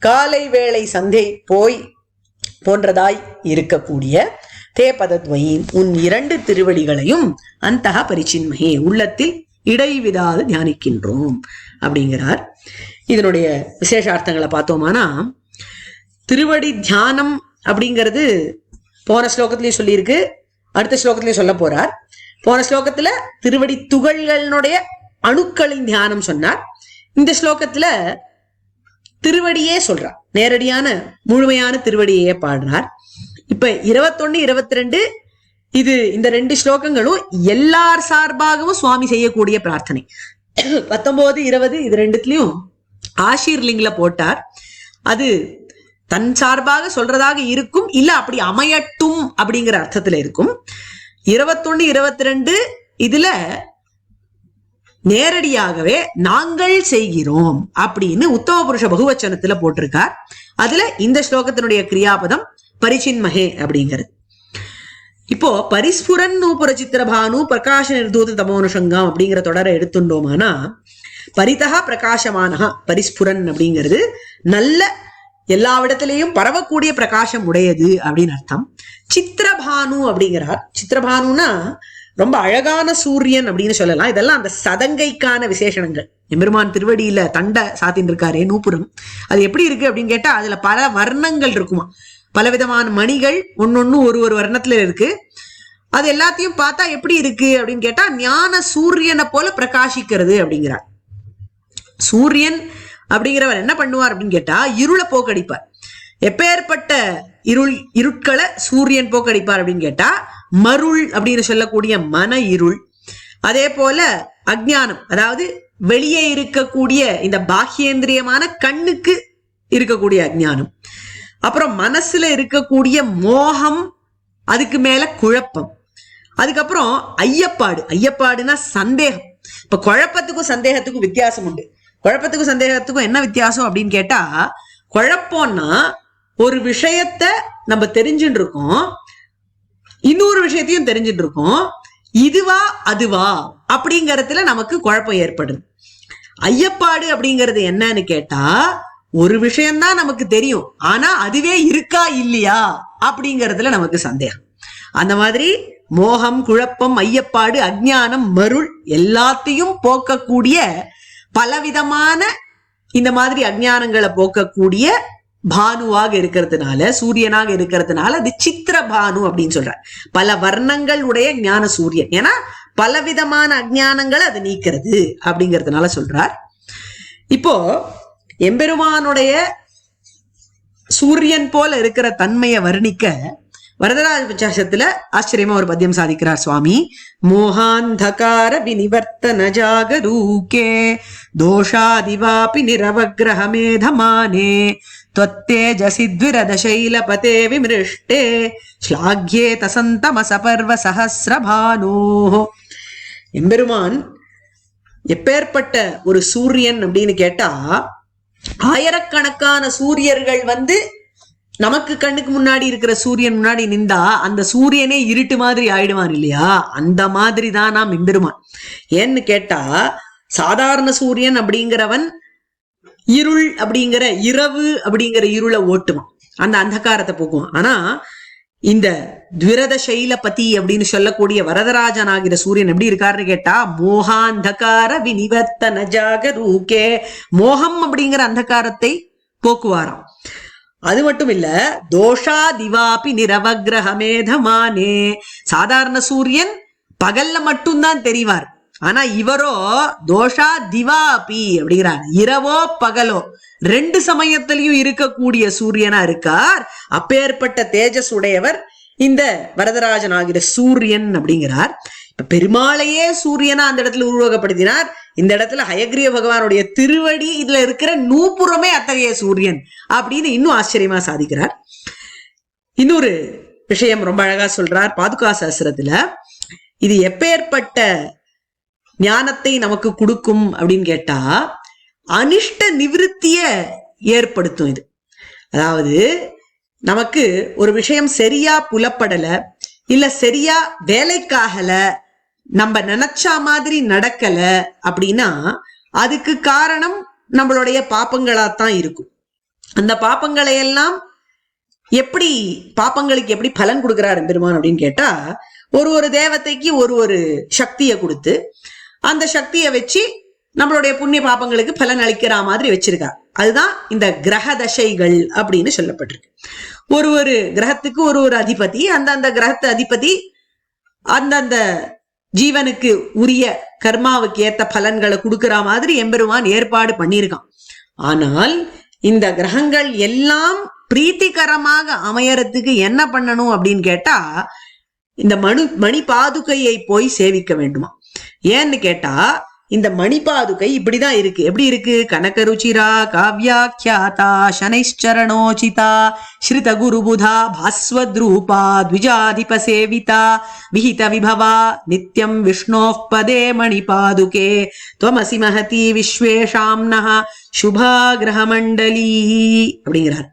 காலை வேளை சந்தை போன்றதாய் இருக்கக்கூடிய தே பதத்வயீம், உன் 2 திருவடிகளையும் அந்தஹா பரிச்சின்மஹே, உள்ளத்தில் இடைவிடாது தியானிக்கின்றோம் அப்படிங்கிறார். இதனுடைய விசேஷார்த்தங்களை பார்த்தோமானா, திருவடி தியானம் அப்படிங்கிறது போன ஸ்லோகத்திலையும் சொல்லியிருக்கு, அடுத்த ஸ்லோகத்திலையும் சொல்ல போறார். போன ஸ்லோகத்துல திருவடி துகள்களுடைய அணுக்களின் தியானம் சொன்னார். இந்த ஸ்லோகத்துல திருவடியே சொல்றார், நேரடியான முழுமையான திருவடியே பாடுறார். இப்ப 21, 22 இது இந்த 2 ஸ்லோகங்களும் எல்லார் சார்பாகவும் சுவாமி செய்யக்கூடிய பிரார்த்தனை. 19, 20 இது 2த்துலயும் ஆஷீர்லிங்ல போட்டார். அது தன் சார்பாக சொல்றதாக இருக்கும், இல்ல அப்படி அமையட்டும் அப்படிங்கிற அர்த்தத்துல இருக்கும். 21, 22 இதுல நேரடியாகவே நாங்கள் செய்கிறோம் அப்படின்னு உத்தம புருஷ பகுவச்சனத்துல போட்டிருக்கார். அதுல இந்த ஸ்லோகத்தினுடைய கிரியாபதம் பரிச்சின்மஹே அப்படிங்கிறது. இப்போ பரிஸ்புரன் நூபுர சித்திரபானு பிரகாஷ நிர்தூத தமோனுஷங்கம் அப்படிங்கிற தொடரை எடுத்துட்டோமானா, பரிதா பிரகாசமானஹா பரிஸ்புரன் அப்படிங்கிறது நல்ல எல்லா இடத்திலையும் பரவக்கூடிய பிரகாசம் உடையது அப்படின்னு அர்த்தம். சித்திரபானு அப்படிங்கிறார். சித்திரபானுனா ரொம்ப அழகான சூரியன் அப்படின்னு சொல்லலாம். இதெல்லாம் அந்த சதங்கைக்கான விசேஷணங்கள். எம்பெருமான் திருவடியில தண்டை சாத்தின் இருக்காரே நூபுரம், அது எப்படி இருக்கு அப்படின்னு கேட்டா அதுல பல வர்ணங்கள் இருக்குமா, பலவிதமான மணிகள் ஒன்னொன்னு ஒரு ஒரு வர்ணத்துல இருக்கு. அது எல்லாத்தையும் பார்த்தா எப்படி இருக்கு அப்படின்னு கேட்டா ஞான சூரியனை போல பிரகாசிக்கிறது அப்படிங்கிறார். சூரியன் அப்படிங்கிறவர் என்ன பண்ணுவார் அப்படின்னு கேட்டா இருளை போக்கடிப்பார். எப்பேற்பட்ட இருட்களை சூரியன் போக்கடிப்பார் அப்படின்னு கேட்டா மருள் அப்படின்னு சொல்லக்கூடிய மன இருள், அதே போல அஜ்ஞானம், அதாவது வெளியே இருக்கக்கூடிய இந்த பாஹ்யேந்திரியமான கண்ணுக்கு இருக்கக்கூடிய அஜ்ஞானம், அப்புறம் மனசுல இருக்கக்கூடிய மோகம், அதுக்கு மேல குழப்பம், அதுக்கப்புறம் ஐயப்பாடு. ஐயப்பாடுனா சந்தேகம். இப்ப குழப்பத்துக்கும் சந்தேகத்துக்கும் வித்தியாசம் உண்டு. குழப்பத்துக்கும் சந்தேகத்துக்கும் என்ன வித்தியாசம் அப்படின்னு கேட்டா, குழப்பம்னா ஒரு விஷயத்த நம்ம தெரிஞ்சுட்டு இருக்கோம், இன்னொரு விஷயத்தையும் தெரிஞ்சுட்டு இருக்கோம், இதுவா அதுவா அப்படிங்கறதுல நமக்கு குழப்பம் ஏற்படுது. ஐயப்பாடு அப்படிங்கிறது என்னன்னு கேட்டா, ஒரு விஷயம்தான் நமக்கு தெரியும், ஆனா அதுவே இருக்கா இல்லையா அப்படிங்கறதுல நமக்கு சந்தேகம். அந்த மாதிரி மோகம், குழப்பம், ஐயப்பாடு, அஜ்ஞானம், மருள் எல்லாத்தையும் போக்கக்கூடிய பலவிதமான இந்த மாதிரி அஜ்ஞானங்களை போக்கக்கூடிய பானுவாக இருக்கிறதுனால, சூரியனாக இருக்கிறதுனால அது சித்திர பானு அப்படின்னு சொல்ற. பல வர்ணங்கள் உடைய ஞான சூரியன். ஏன்னா பலவிதமான அஜ்ஞானங்களை அது நீக்கிறது அப்படிங்கிறதுனால சொல்றார். இப்போ எம்பெருமானுடைய சூரியன் போல இருக்கிற தன்மையை வர்ணிக்க வரதராஜ பஞ்சாசத்துல ஆச்சரியமா ஒரு பத்தியம் சாதிக்கிறார் சுவாமி. மோகாந்தகார வினிவர்த்தன ஜாகரூகே தோஷாதிவாபி நிரவக்ரஹ மேதமானே त्वत्तेजसि द्विरदशैलपते विमृष्टे श्लाघ्ये तसन्तमसपर्व सहस्रभानोः. எம்பெருமான் எப்பேற்பட்ட ஒரு சூரியன் அப்படின்னு கேட்டா, ஆயிரக்கணக்கான சூரியர்கள் நமக்கு கண்ணுக்கு முன்னாடி இருக்கிற சூரியன் முன்னாடி நின்றா அந்த சூரியனே இருட்டு மாதிரி ஆயிடுவான் இல்லையா, அந்த மாதிரி தான் நாம் எம்பெருமான். ஏன்னு கேட்டா, சாதாரண சூரியன் அப்படிங்கிறவன் இருள் அப்படிங்கிற இரவு அப்படிங்கிற இருளை ஓட்டுவான், அந்த அந்தகாரத்தை போக்குவான். ஆனா இந்த துவிரத சைலபதி அப்படின்னு சொல்லக்கூடிய வரதராஜன் ஆகிற சூரியன் எப்படி இருக்காருன்னு கேட்டா, மோகாந்தகார வினிவர்த்தன ஜாகரூகே, மோகம் அப்படிங்கிற அந்தகாரத்தை போக்குவாராம். அது மட்டும் இல்ல, தோஷா திவாபி நிரவக்ரஹமேதமானே, சாதாரண சூரியன் பகல்ல மட்டும்தான் தெரிவார், ஆனா இவரோ தோஷா திவாபி அப்படிங்கிறார், இரவோ பகலோ ரெண்டு சமயத்திலையும் இருக்கக்கூடிய சூரியனா இருக்கார். அப்பேற்பட்ட தேஜஸ் உடையவர் இந்த வரதராஜன் ஆகிற சூரியன் அப்படிங்கிறார். இப்ப பெருமாளையே சூரியனா அந்த இடத்துல உருவகப்படுத்தினார். இந்த இடத்துல ஹயக்ரீவ பகவானுடைய திருவடி இதுல இருக்கிற நூபுறமே அத்தகைய சூரியன் அப்படின்னு இன்னும் ஆச்சரியமா சாதிக்கிறார். இன்னொரு விஷயம் ரொம்ப அழகா சொல்றார் பாதுகா சாஸ்திரத்துல. இது எப்பேற்பட்ட ஞானத்தை நமக்கு கொடுக்கும் அப்படின்னு கேட்டா, அனிஷ்ட நிவிருத்திய ஏற்படுத்தும் இது. அதாவது நமக்கு ஒரு விஷயம் சரியா புலப்படல, இல்ல சரியா வேலைக்காகல, நம்ம நினைச்ச மாதிரி நடக்கல அப்படின்னா அதுக்கு காரணம் நம்மளுடைய பாப்பங்களாத்தான் இருக்கும். அந்த பாப்பங்களை எல்லாம் எப்படி, பாப்பங்களுக்கு எப்படி பலன் கொடுக்கிறார் பெருமான் அப்படின்னு கேட்டா, ஒரு ஒரு தேவதைக்கு ஒரு ஒரு சக்தியை கொடுத்து அந்த சக்தியை வச்சு நம்மளுடைய புண்ணிய பாப்பங்களுக்கு பலன் அளிக்கிற மாதிரி வச்சிருக்கா. அதுதான் இந்த கிரக தசைகள் அப்படின்னு சொல்லப்பட்டிருக்கு. ஒரு ஒரு கிரகத்துக்கு ஒரு ஒரு அதிபதி, அந்தந்த கிரகத்து அதிபதி அந்தந்த ஜீவனுக்கு உரிய கர்மாவுக்கு ஏத்த பலன்களை கொடுக்கிற மாதிரி எம்பெருமான் ஏற்பாடு பண்ணியிருக்கான். ஆனால் இந்த கிரகங்கள் எல்லாம் பிரீத்திகரமாக அமையறதுக்கு என்ன பண்ணணும் அப்படின்னு கேட்டா, இந்த மணி பாதுகையை போய் சேவிக்க வேண்டுமா. ஏன்னு கேட்டா, இந்த மணிபாதுகை இப்படிதான் இருக்கு. எப்படி இருக்கு? கனகருச்சிரா காவ்யாக்கியாதா சனைச்சரணோசிதா ஸ்ருத குருபுதா பாஸ்வத்ரூபா த்விஜாதிப சேவிதா விஹித விபவா நித்யம் விஷ்ணோஃ பதே மணிபாதுகே துவமசி மஹதி விஸ்வேஷாம்னஹ சுபா கிரகமண்டலி அப்படிங்கிறார்.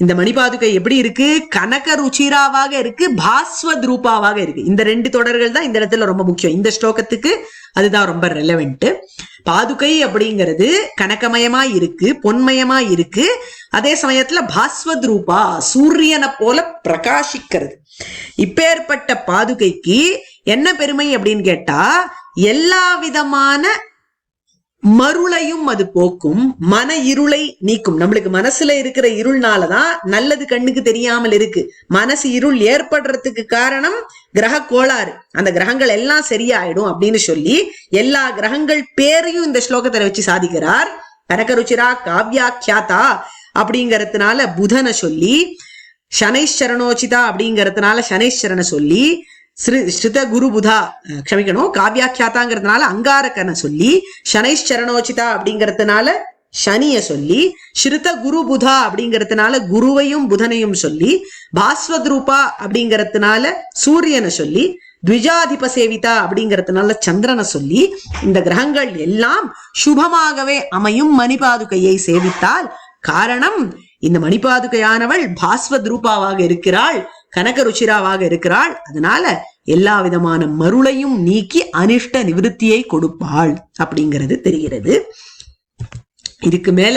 இந்த மணிபாதுகை எப்படி இருக்கு? கனக ருச்சிராவாக இருக்கு, பாஸ்வத் ரூபாவாக இருக்கு. இந்த ரெண்டு தொடர்கள் தான் இந்த இடத்துல ரொம்ப முக்கியம். இந்த ஸ்லோகத்துக்கு அதுதான் ரொம்ப ரெலவெண்ட். பாதுகை அப்படிங்கிறது கனகமயமா இருக்கு, பொன்மயமா இருக்கு, அதே சமயத்துல பாஸ்வத் ரூபா சூரியனை போல பிரகாசிக்கிறது. இப்பேற்பட்ட பாதுகைக்கு என்ன பெருமை அப்படின்னு கேட்டா, எல்லா விதமான மருளையும் அது போக்கும், மன இருளை நீக்கும். நம்மளுக்கு மனசுல இருக்கிற இருள்னாலதான் நல்லது கண்ணுக்கு தெரியாமல் இருக்கு. மனசு இருள் ஏற்படுறதுக்கு காரணம் கிரக கோளாறு. அந்த கிரகங்கள் எல்லாம் சரியாயிடும் அப்படின்னு சொல்லி எல்லா கிரகங்கள் பேரையும் இந்த ஸ்லோகத்துல வச்சு சாதிக்கிறார். கனகருச்சிரா காவ்யாக்கியாதா அப்படிங்கறதுனால புதனை சொல்லி, சனைச்சரணோசிதா அப்படிங்கறதுனால சனைச்சரனை சொல்லி, ஸ்ருத குரு புதா க்ஷமிக்கணும் காவ்யாக்கியாதாங்கிறதுனால அங்காரக்கனை சொல்லி, சனைச்சரணோசிதா அப்படிங்கறதுனால சனிய சொல்லி, ஸ்ருத குரு புதா அப்படிங்கறதுனால குருவையும் புதனையும் சொல்லி, பாஸ்வத் ரூபா அப்படிங்கறதுனால சூரியனை சொல்லி, த்விஜாதிப சேவிதா அப்படிங்கறதுனால சந்திரனை சொல்லி, இந்த கிரகங்கள் எல்லாம் சுபமாகவே அமையும் மணிபாதுகையை சேவித்தால். காரணம், இந்த மணிபாதுகையானவள் பாஸ்வத் ரூபாவாக இருக்கிறாள், கனக ருச்சிராவாக இருக்கிறாள். அதனால எல்லா விதமான மருளையும் நீக்கி அனிஷ்ட நிவிருத்தியை கொடுப்பாள் அப்படிங்கிறது தெரிகிறது. இதுக்கு மேல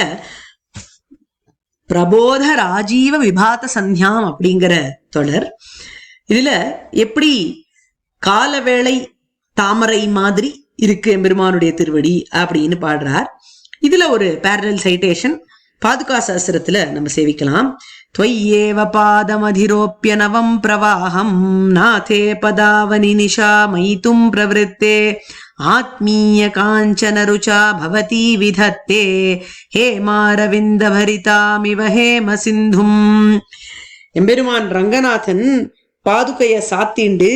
பிரபோத ராஜீவ விபாத சந்தியாம் அப்படிங்கிற தொடர். இதுல எப்படி காலவேளை தாமரை மாதிரி இருக்கு எம்பெருமானுடைய திருவடி அப்படின்னு பாடுறார். இதுல ஒரு பேரலல் சைட்டேஷன் பாதுகா சாஸ்திரத்துல நம்ம சேவிக்கலாம். त्वय्येव पादमधिरोप्य नवं प्रवाहं नाथे पदावनि निशा मयितुं प्रवृत्ते आत्मीय काञ्चन रुचा भवती विधत्ते हेमारविन्द भरितामिव हेम सिन्धुम्. எம்பெருமான் ரங்கநாதன் பாதுகைய சாத்திண்டு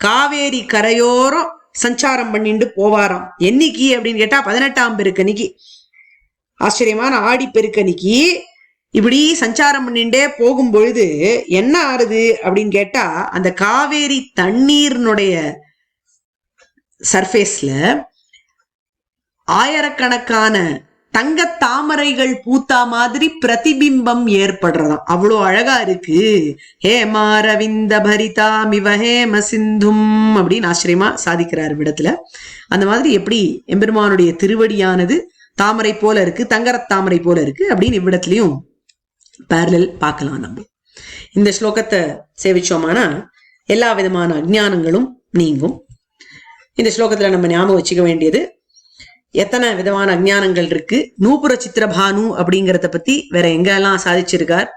காவேரி கரையோரம் சஞ்சாரம் பண்ணிட்டு போவாராம். என்னைக்கு அப்படின்னு கேட்டா 18ஆம் பெருக்கனிக்கு, ஆச்சரியமான ஆடி பெருக்கனிக்கு இப்படி சஞ்சாரம் பண்ணிட்டே போகும் பொழுது என்ன ஆறுது அப்படின்னு கேட்டா, அந்த காவேரி தண்ணீர்னுடைய சர்ஃபேஸ்ல ஆயிரக்கணக்கான தங்க தாமரைகள் பூத்தா மாதிரி பிரதிபிம்பம் ஏற்படுறதாம். அவ்வளோ அழகா இருக்கு. ஹேமாரவிந்த பரிதாம் இவ ஹேம சிந்தும் அப்படின்னு ஆச்சரியமா சாதிக்கிறார் விடத்துல. அந்த மாதிரி எப்படி எம்பெருமானுடைய திருவடியானது தாமரை போல இருக்கு, தங்கரத்தாமரை போல இருக்கு அப்படின்னு இவ்விடத்துலயும் பேரலல் பார்க்கலாம். நம்ம இந்த ஸ்லோகத்தை சேவிச்சோமானா எல்லா விதமான அஜ்ஞானங்களும் நீங்கும். இந்த ஸ்லோகத்துல நம்ம ஞாபகம் வச்சுக்க வேண்டியது, எத்தனை விதமான அஜ்ஞானங்கள் இருக்கு, நூபுர சித்திரபானு அப்படிங்கறத பத்தி வேற எங்க எல்லாம் சாதிச்சிருக்கார்,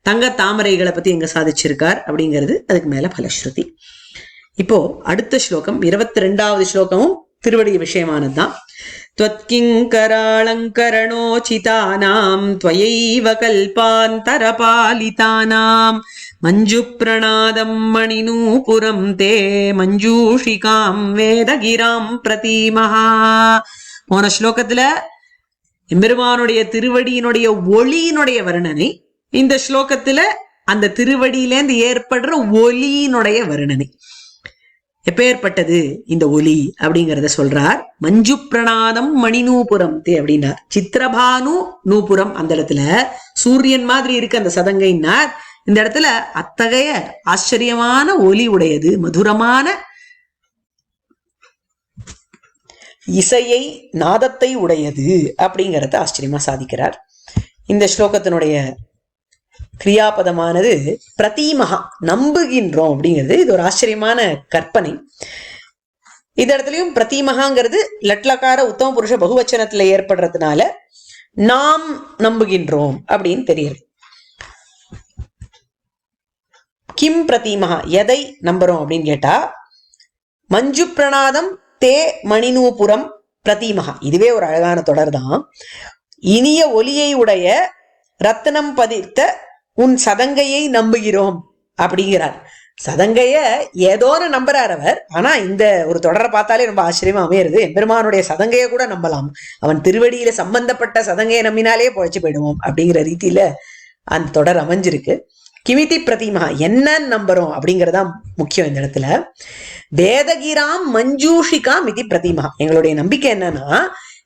தங்க தாமரைகளை பத்தி எங்க சாதிச்சிருக்கார் அப்படிங்கிறது அதுக்கு மேல பலஸ்ருதி. இப்போ அடுத்த ஸ்லோகம் 22வது ஸ்லோகமும் திருவடி விஷயமானதுதான். त्वत्किङ्करालङ्करणोचितानां त्वयैव कल्पान्तरपालितानां मञ्जुप्रणादं मणिनूपुरं ते मञ्जूषिकां वेदगिरां प्रतीमः. போன ஸ்லோகத்துல எம்பெருமானுடைய திருவடியினுடைய ஒளியினுடைய வர்ணனை, இந்த ஸ்லோகத்துல அந்த திருவடியிலேருந்து ஏற்படுற ஒலியினுடைய வர்ணனை. எப்பேற்பட்டது இந்த ஒலி அப்படிங்கறத சொல்றார். மஞ்சு பிரணாதம் மணிநூபுரம் தே அப்படின்னார். சித்திரபானு நூபுரம், அந்த இடத்துல சூரியன் மாதிரி இருக்கு அந்த சதங்கைன்னார். இந்த இடத்துல அத்தகைய ஆச்சரியமான ஒலி உடையது, மதுரமான இசையை நாதத்தை உடையது அப்படிங்கறத ஆச்சரியமா சாதிக்கிறார். இந்த ஸ்லோகத்தினுடைய கிரியாபதமானது பிரதீமகா, நம்புகின்றோம் அப்படிங்கிறது. இது ஒரு ஆச்சரியமான கற்பனை. இந்த இடத்துலயும் பிரதீமகாங்கிறது லட்லக்கார உத்தம புருஷ பகுவச்சனத்துல ஏற்படுறதுனால நாம் நம்புகின்றோம் அப்படின்னு தெரியுது. கிம் பிரதீமகா, எதை நம்புறோம் அப்படின்னு கேட்டா, மஞ்சு பிரணாதம் தே மணிநூபுரம் பிரதீமகா. இதுவே ஒரு அழகான தொடர் தான். இனிய ஒலியை உடைய ரத்னம் பதித்த உன் சதங்கையை நம்புகிறோம் அப்படிங்கிறார். சதங்கைய ஏதோன்னு நம்புறார் அவர். ஆனா இந்த ஒரு தொடரை பார்த்தாலே ரொம்ப ஆச்சரியமா அமையிறது. எம்பெருமானுடைய சதங்கைய கூட நம்பலாம், அவன் திருவடியில சம்பந்தப்பட்ட சதங்கையை நம்பினாலே பொழைச்சு போயிடுவோம் அப்படிங்கிற ரீதியில அந்த தொடர் அமைஞ்சிருக்கு. கிமிதி பிரதிமா, என்னன்னு நம்புறோம் அப்படிங்கறதா முக்கியம் இந்த இடத்துல. வேதகிராம் மஞ்சூஷிகாம் மிதி பிரதிமா, எங்களுடைய நம்பிக்கை என்னன்னா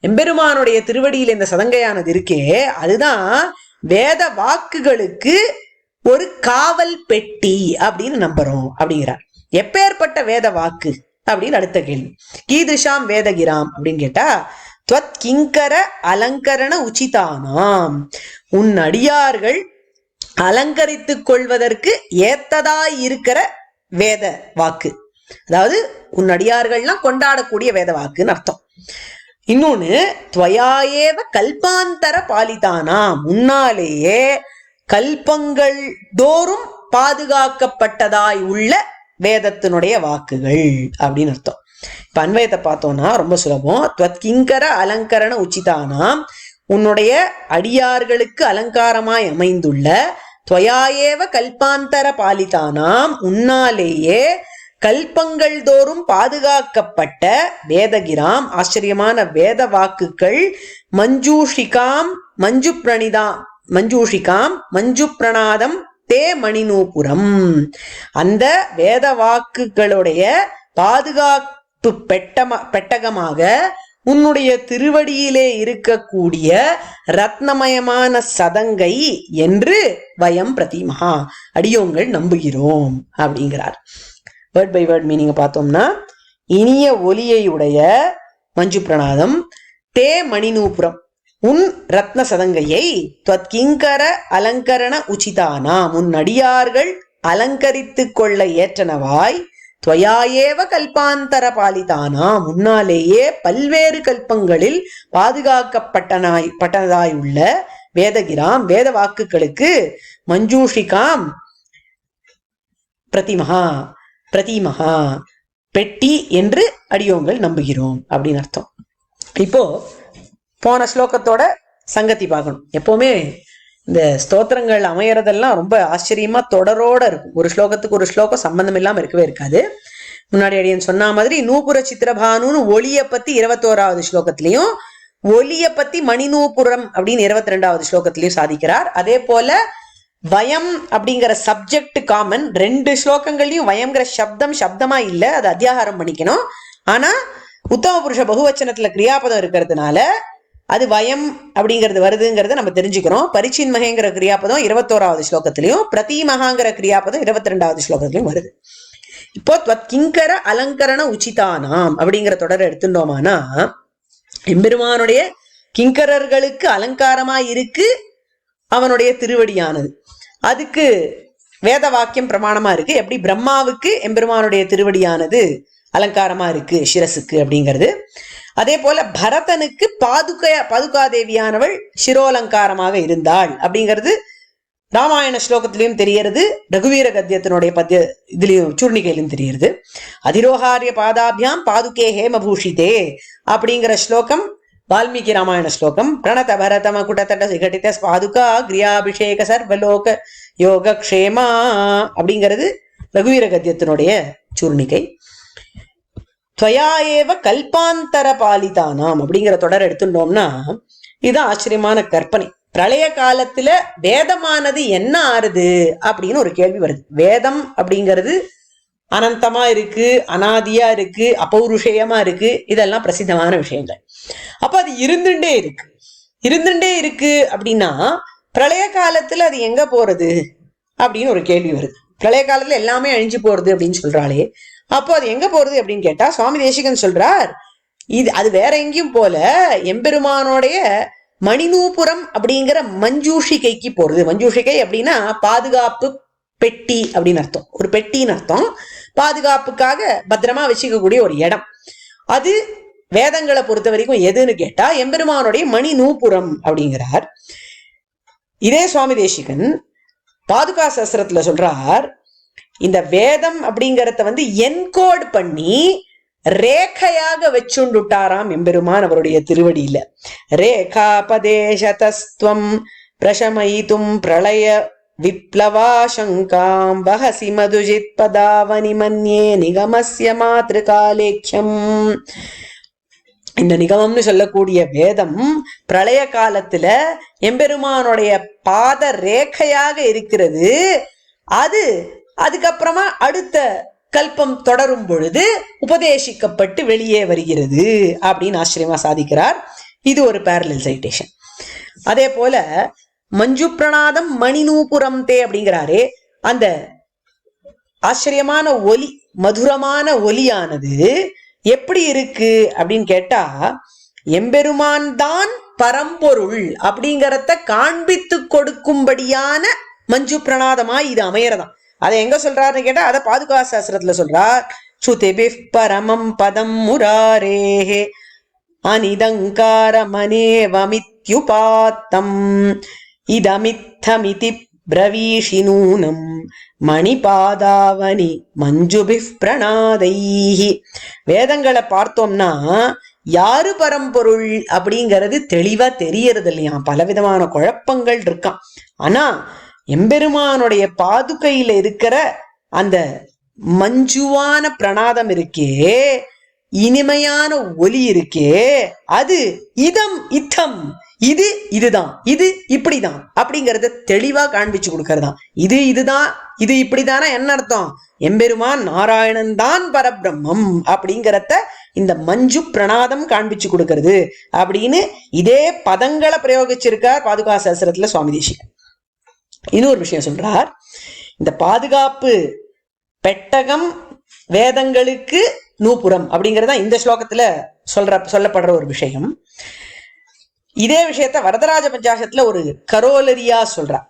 எம்பெருமானுடைய திருவடியில இந்த சதங்கையானது இருக்கே அதுதான் வேத வாக்குகளுக்கு ஒரு காவல் பெட்டி அப்படின்னு நம்புறோம் அப்படிங்கிறார். எப்பேற்பட்ட வேத வாக்கு அப்படின்னு அடுத்த கேள்வி. கீதிருஷாம் வேதகிராம் அப்படின்னு கேட்டா, துவத் கிங்கர அலங்கரண உச்சிதானாம், உன் அடியார்கள் அலங்கரித்துக் கொள்வதற்கு ஏத்ததாய் இருக்கிற வேத வாக்கு, அதாவது உன் அடியார்கள்லாம் கொண்டாடக்கூடிய வேத வாக்குன்னு அர்த்தம். இன்னொன்னு, துவயாயேவ கல்பாந்தர பாலிதானா, முன்னாலேயே கல்பங்கள் தோறும் பாதுகாக்கப்பட்டதாய் உள்ள வேதத்தினுடைய வாக்குகள் அப்படின்னு அர்த்தம். இப்ப அன்வயத்தை பார்த்தோம்னா ரொம்ப சுலபம். துவத்கிங்கர அலங்கரண உச்சிதானாம், உன்னுடைய அடியார்களுக்கு அலங்காரமாய் அமைந்துள்ள, துவயாயேவ கல்பாந்தர பாலிதானாம், உன்னாலேயே கல்பங்கள் தோறும் பாதுகாக்கப்பட்ட வேதகிராம், ஆச்சரியமான வேத வாக்குகள், மஞ்சூஷிகாம் மஞ்சு பிரணிதா மஞ்சூஷிகாம் மஞ்சு பிரணாதம் தே மணிநூபுரம், அந்த வேத வாக்குகளுடைய பாதுகாப்பு பெட்டகமாக உன்னுடைய திருவடியிலே இருக்கக்கூடிய ரத்னமயமான சதங்கை என்று வயம் பிரதிமஹா, அடியோங்கள் நம்புகிறோம் அப்படிங்கிறார். வேர்ட் பை வேர்ட் மீனிங்க பார்த்தோம்னா, இனிய ஒலியை உடைய மஞ்சு பிரணாதம், தே மணிநூபுரம் உன் ரத்ன சதங்கையை, துவத்கிங்கர அலங்கரண உச்சிதானா உன் அடியார்கள் அலங்கரித்து கொள்ள ஏற்றனவாய், துவயாயேவ கல்பாந்தர பாலிதானா முன்னாலேயே பல்வேறு கல்பங்களில் பாதுகாக்கப்பட்டதாய் உள்ள வேதகிராம் வேத வாக்குகளுக்கு, மஞ்சூஷிகாம் பிரதிமஹா பிரதிமஹா பெட்டி என்று அடியோங்கள் நம்புகிறோம் அப்படின்னு அர்த்தம். இப்போ போன ஸ்லோகத்தோட சங்கத்தி பார்க்கணும். எப்பவுமே இந்த ஸ்தோத்திரங்கள் அமையறதெல்லாம் ரொம்ப ஆச்சரியமா தொடரோட இருக்கும். ஒரு ஸ்லோகத்துக்கு ஒரு ஸ்லோகம் சம்பந்தம் இல்லாம இருக்கவே இருக்காது. முன்னாடி அடியன் சொன்ன மாதிரி நூபுர சித்திரபானுன்னு ஒளிய பத்தி 21வது ஸ்லோகத்திலையும், ஒளிய பத்தி மணிநூபுரம் அப்படின்னு 22வது ஸ்லோகத்திலையும் சாதிக்கிறார். அதே போல வயம் அப்படிங்கிற சப்ஜெக்ட் காமன், 2 ஸ்லோகங்கள்லயும் வயம்ங்கிற சப்தமா இல்ல, அது அத்தியாகாரம் பண்ணிக்கணும். ஆனா உத்தம புருஷ பகுவச்சனத்துல கிரியாபதம் இருக்கிறதுனால அது வயம் அப்படிங்கிறது வருதுங்கிறத நம்ம தெரிஞ்சுக்கிறோம். பரிச்சின்மகங்கிற கிரியாபதம் 21வது ஸ்லோகத்திலையும், பிரதிமகாங்கிற கிரியாபதம் 22வது ஸ்லோகத்திலையும் வருது. இப்போ கிங்கர அலங்கரண உச்சிதானாம் அப்படிங்கிற தொடரை எடுத்துட்டோமானா, எம்பெருமானுடைய கிங்கரர்களுக்கு அலங்காரமா இருக்கு அவனுடைய திருவடியானது. அதுக்கு வேத வாக்கியம் பிரமாணமா இருக்கு. எப்படி பிரம்மாவுக்கு எம்பெருமானுடைய திருவடியானது அலங்காரமா இருக்கு சிரசுக்கு அப்படிங்கிறது, அதே போல பரதனுக்கு பாதுகாதேவியானவள் சிரோலங்காரமாக இருந்தாள் அப்படிங்கிறது ராமாயண ஸ்லோகத்திலையும் தெரியறது, ரகுவீர கத்தியத்தினுடைய இதுலயும் சூர்ணிகையிலும் தெரியறது. அதிரோகாரிய பாதாபியாம் பாதுகே ஹேமபூஷிதே அப்படிங்கிற ஸ்லோகம் வால்மீகி ராமாயண ஸ்லோகம். பிரணத பரதம குடதட சிகடித பாதுகா கிரியாபிஷேக சர்வலோக யோக க்ஷேமா அப்படிங்கிறது ரகுவீர கத்தியத்தினுடைய சூர்ணிகை. துவயாயேவ கல்பாந்தர பாலிதானாம் அப்படிங்கிற தொடர் எடுத்துட்டோம்னா இதுதான் ஆச்சரியமான கற்பனை. பிரளய காலத்துல வேதமானது என்ன ஆறுது அப்படின்னு ஒரு கேள்வி வருது. வேதம் அப்படிங்கிறது அனந்தமா இருக்கு, அனாதியா இருக்கு, அபௌருஷேயமா இருக்கு, இதெல்லாம் பிரசித்தமான விஷயங்கள். அப்ப அது இருந்துட்டே இருக்கு அப்படின்னா பிரளய காலத்துல அது எங்க போறது அப்படின்னு ஒரு கேள்வி வருது. பிரளய காலத்துல எல்லாமே அழிஞ்சு போறது அப்படின்னு சொல்றாளே, அப்போ அது எங்க போறது அப்படின்னு கேட்டா சுவாமி தேசிகன் சொல்றார், அது வேற எங்கேயும் போல எம்பெருமானோடைய மணிநூபுரம் அப்படிங்கிற மஞ்சூஷிகைக்கு போறது. மஞ்சூஷிகை அப்படின்னா பாதுகாப்பு பெட்டி அப்படின்னு அர்த்தம், ஒரு பெட்டின்னு அர்த்தம். பாதுகாப்புக்காக பத்திரமா வச்சுக்கக்கூடிய ஒரு இடம். அது வேதங்களை பொறுத்த வரைக்கும் எதுன்னு கேட்டா எம்பெருமானுடைய மணிநூபுரம் அப்படிங்கிறார். இதே சுவாமி தேசிகன் பாதுகா சஸ்திரத்துல சொல்றார், இந்த வேதம் அப்படிங்கறத என்கோட் பண்ணி ரேகையாக வச்சுண்டுட்டாராம் எம்பெருமான் அவருடைய திருவடியில. ரேகாபதேசதஸ்துவம் பிரசமயிதும் பிரளய விப்ளவாசங்காம் வஹசி மதுஜித் பதாவனி மன்யே நிகமஸ்ய மாத்ருகாலேக்ஷம். இந்த நிகமம்னு சொல்லக்கூடிய வேதம் பிரளய காலத்துல எம்பெருமானுடைய பாத ரேகையாக இருக்கிறது. அது அதுக்கப்புறமா அடுத்த கல்பம் தொடரும் பொழுது உபதேசிக்கப்பட்டு வெளியே வருகிறது அப்படின்னு ஆச்சரியமா சாதிக்கிறார். இது ஒரு பேரலல் சைட்டேஷன். அதே போல மஞ்சு பிரணாதம் மணிநூபுரம் தே அப்படிங்கிறாரே, அந்த ஆச்சரியமான ஒலி, மதுரமான ஒலியானது எப்படி இருக்கு அப்படின்னு கேட்டா, எம்பெருமான் தான் பரம்பொருள் அப்படிங்கறத காண்பித்து கொடுக்கும்படியான மஞ்சு பிரணாதமாய் இது அமையறதாம். அதை எங்க சொல்றாருன்னு கேட்டா, அதை பாதுகா சாஸ்திரத்துல சொல்றார். சுதிபிஃப் பரமம் பதம் முராரேஹே அனிதங்காரமனேவமித்யுபாத்தம் இதமித்தமிதி பிரவீஷி நூனம் மணிபாதாவனி மஞ்சுபிஃப் பிரணாதைஹி. வேதங்களை பார்த்தோம்னா யாரு பரம்பொருள் அப்படிங்கிறது தெளிவா தெரியறது இல்லையா, பலவிதமான குழப்பங்கள் இருக்கான். ஆனா எம்பெருமானுடைய பாதுகையில இருக்கிற அந்த மஞ்சுவான பிரணாதம் இருக்கே, இனிமையான ஒலி இருக்கே, அது இதம் இத்தம், இது இதுதான், இது இப்படிதான் அப்படிங்கறத தெளிவா காண்பிச்சு கொடுக்கறதான். இதுதான், இது இப்படிதானா என்ன அர்த்தம்? எம்பெருமான் நாராயணன் தான் பரபிரம்மம் அப்படிங்கறத இந்த மஞ்சு பிரணாதம் காண்பிச்சு கொடுக்கறது அப்படின்னு இதே பதங்களை பிரயோகிச்சிருக்கார் பாதுகா சாஸ்திரத்துல சுவாமி தேசிகன். இன்னொரு விஷயம் சொல்றார். இந்த பாதுகாப்பு பெட்டகம் வேதங்களுக்கு நூபுரம் அப்படிங்கறத இந்த ஸ்லோகத்துல சொல்லப்படுற ஒரு விஷயம். இதே விஷயத்த வரதராஜ பஞ்சாசத்துல ஒரு கரோலரியா சொல்றார்.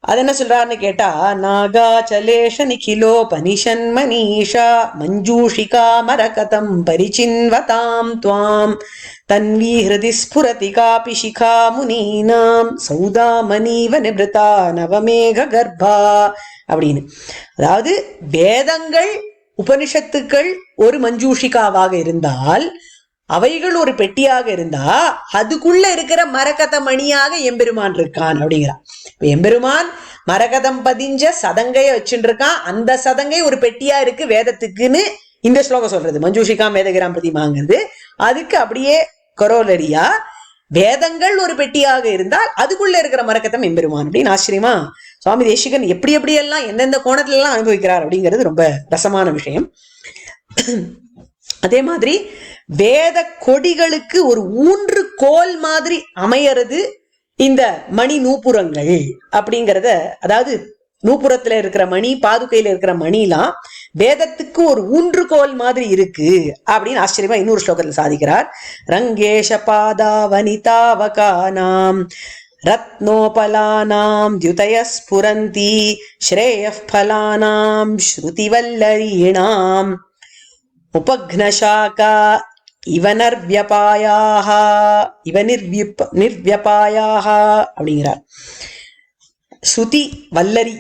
அது என்ன சொல்றாருன்னு கேட்டா, நாகாச்சலேஷ நிகிலோபனிஷன் மனிஷா மஞ்சூஷிகா மரகதம் பரிச்சின்வதாம் துவாம் தன்வி ஹிருதி ஸ்புரதி காபி சிகா முனீனாம் சௌதாமணீவ நிபிருதா நவமேக கர்ப்பா அப்படின்னு. அதாவது வேதங்கள் உபனிஷத்துக்கள் ஒரு மஞ்சூஷிகாவாக இருந்தால், அவைகள் ஒரு பெட்டியாக இருந்தா, அதுக்குள்ள இருக்கிற மரகத மணியாக எம்பெருமான் இருக்கான் அப்படிங்கிறான். இப்ப எம்பெருமான் மரகதம் பதிஞ்ச சதங்கைய வச்சுட்டு இருக்கான். அந்த சதங்கை ஒரு பெட்டியா இருக்கு வேதத்துக்குன்னு இந்த ஸ்லோகம் சொல்றது. மஞ்சூஷிகா மேதகிராம் பிரதிமாங்கிறது அதுக்கு அப்படியே கரோலரியா, வேதங்கள் ஒரு பெட்டியாக இருந்தால் அதுக்குள்ள இருக்கிற மரகதம் எம்பெருமான் அப்படின்னு ஆச்சரியமா சுவாமி தேசிகன் எப்படி எப்படியெல்லாம் எந்தெந்த கோணத்துல எல்லாம் அனுபவிக்கிறார் அப்படிங்கிறது ரொம்ப ரசமான விஷயம். அதே மாதிரி வேத கொடிகளுக்கு ஒரு ஊன்று கோல் மாதிரி அமையறது இந்த மணி நூபுரங்கள் அப்படிங்கறத, அதாவது நூபுரத்துல இருக்கிற மணி, பாதுகையில இருக்கிற மணிலாம் வேதத்துக்கு ஒரு ஊன்றுகோல் மாதிரி இருக்கு அப்படின்னு ஆச்சரியமா இன்னொரு ஸ்லோகத்துல சாதிக்கிறார். ரங்கேஷ பாதா வனிதாவகானாம் ரத்னோபலானாம் த்யுதய ஸ்புரந்தி ஸ்ரேயஃ பலானாம் ஸ்ருதிவல்லரீணாம் உபக்னசாகா இவ நிர்வியபாயாக அப்படிங்கிறார். ஸ்ருதி வல்லரி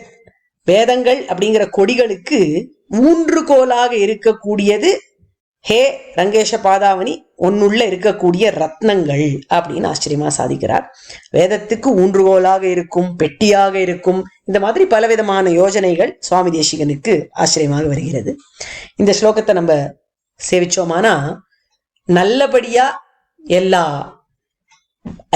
வேதங்கள் அப்படிங்கிற கொடிகளுக்கு ஊன்றுகோலாக இருக்கக்கூடியது ஹே ரங்கேஷ பாதாவனி ஒன்னுள்ள இருக்கக்கூடிய ரத்னங்கள் அப்படின்னு ஆச்சரியமா சாதிக்கிறார். வேதத்துக்கு ஊன்றுகோலாக இருக்கும், பெட்டியாக இருக்கும், இந்த மாதிரி பலவிதமான யோஜனைகள் சுவாமி தேசிகனுக்கு ஆச்சரியமாக வருகிறது. இந்த ஸ்லோகத்தை நம்ம சேவிச்சோமானா நல்லபடியா எல்லா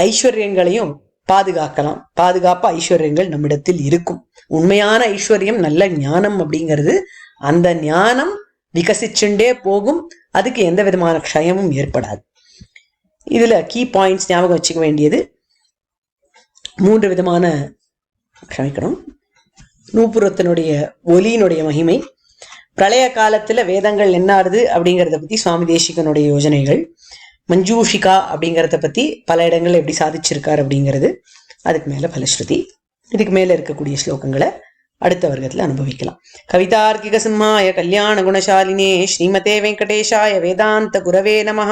ஐஸ்வர்யங்களையும் பாதுகாக்கலாம். பாதுகாப்பு ஐஸ்வர்யங்கள் நம்மிடத்தில் இருக்கும். உண்மையான ஐஸ்வர்யம் நல்ல ஞானம் அப்படிங்கிறது. அந்த ஞானம் விகசிச்சுண்டே போகும். அதுக்கு எந்த விதமான க்ஷயமும் ஏற்படாது. இதுல கீ பாயிண்ட்ஸ் ஞாபகம் வச்சுக்க வேண்டியது 3 விதமான, க்ஷமிக்கணும், நூபுரத்தினுடைய ஒலியினுடைய மகிமை, பிரளய காலத்துல வேதங்கள் என்னாருது அப்படிங்கிறத பத்தி சுவாமி தேசிகனுடைய யோஜனைகள், மஞ்சூஷிகா அப்படிங்கிறத பத்தி பல இடங்கள் எப்படி சாதிச்சிருக்கார் அப்படிங்கிறது, அதுக்கு மேல பலஸ்ருதி, இதுக்கு மேல இருக்கக்கூடிய ஸ்லோகங்களை அடுத்த வர்க்கத்துல அனுபவிக்கலாம். கவிதார்க்கிக சிம்மாய கல்யாண குணசாலினே ஸ்ரீமதே வெங்கடேஷாய வேதாந்த குரவே நமஹ.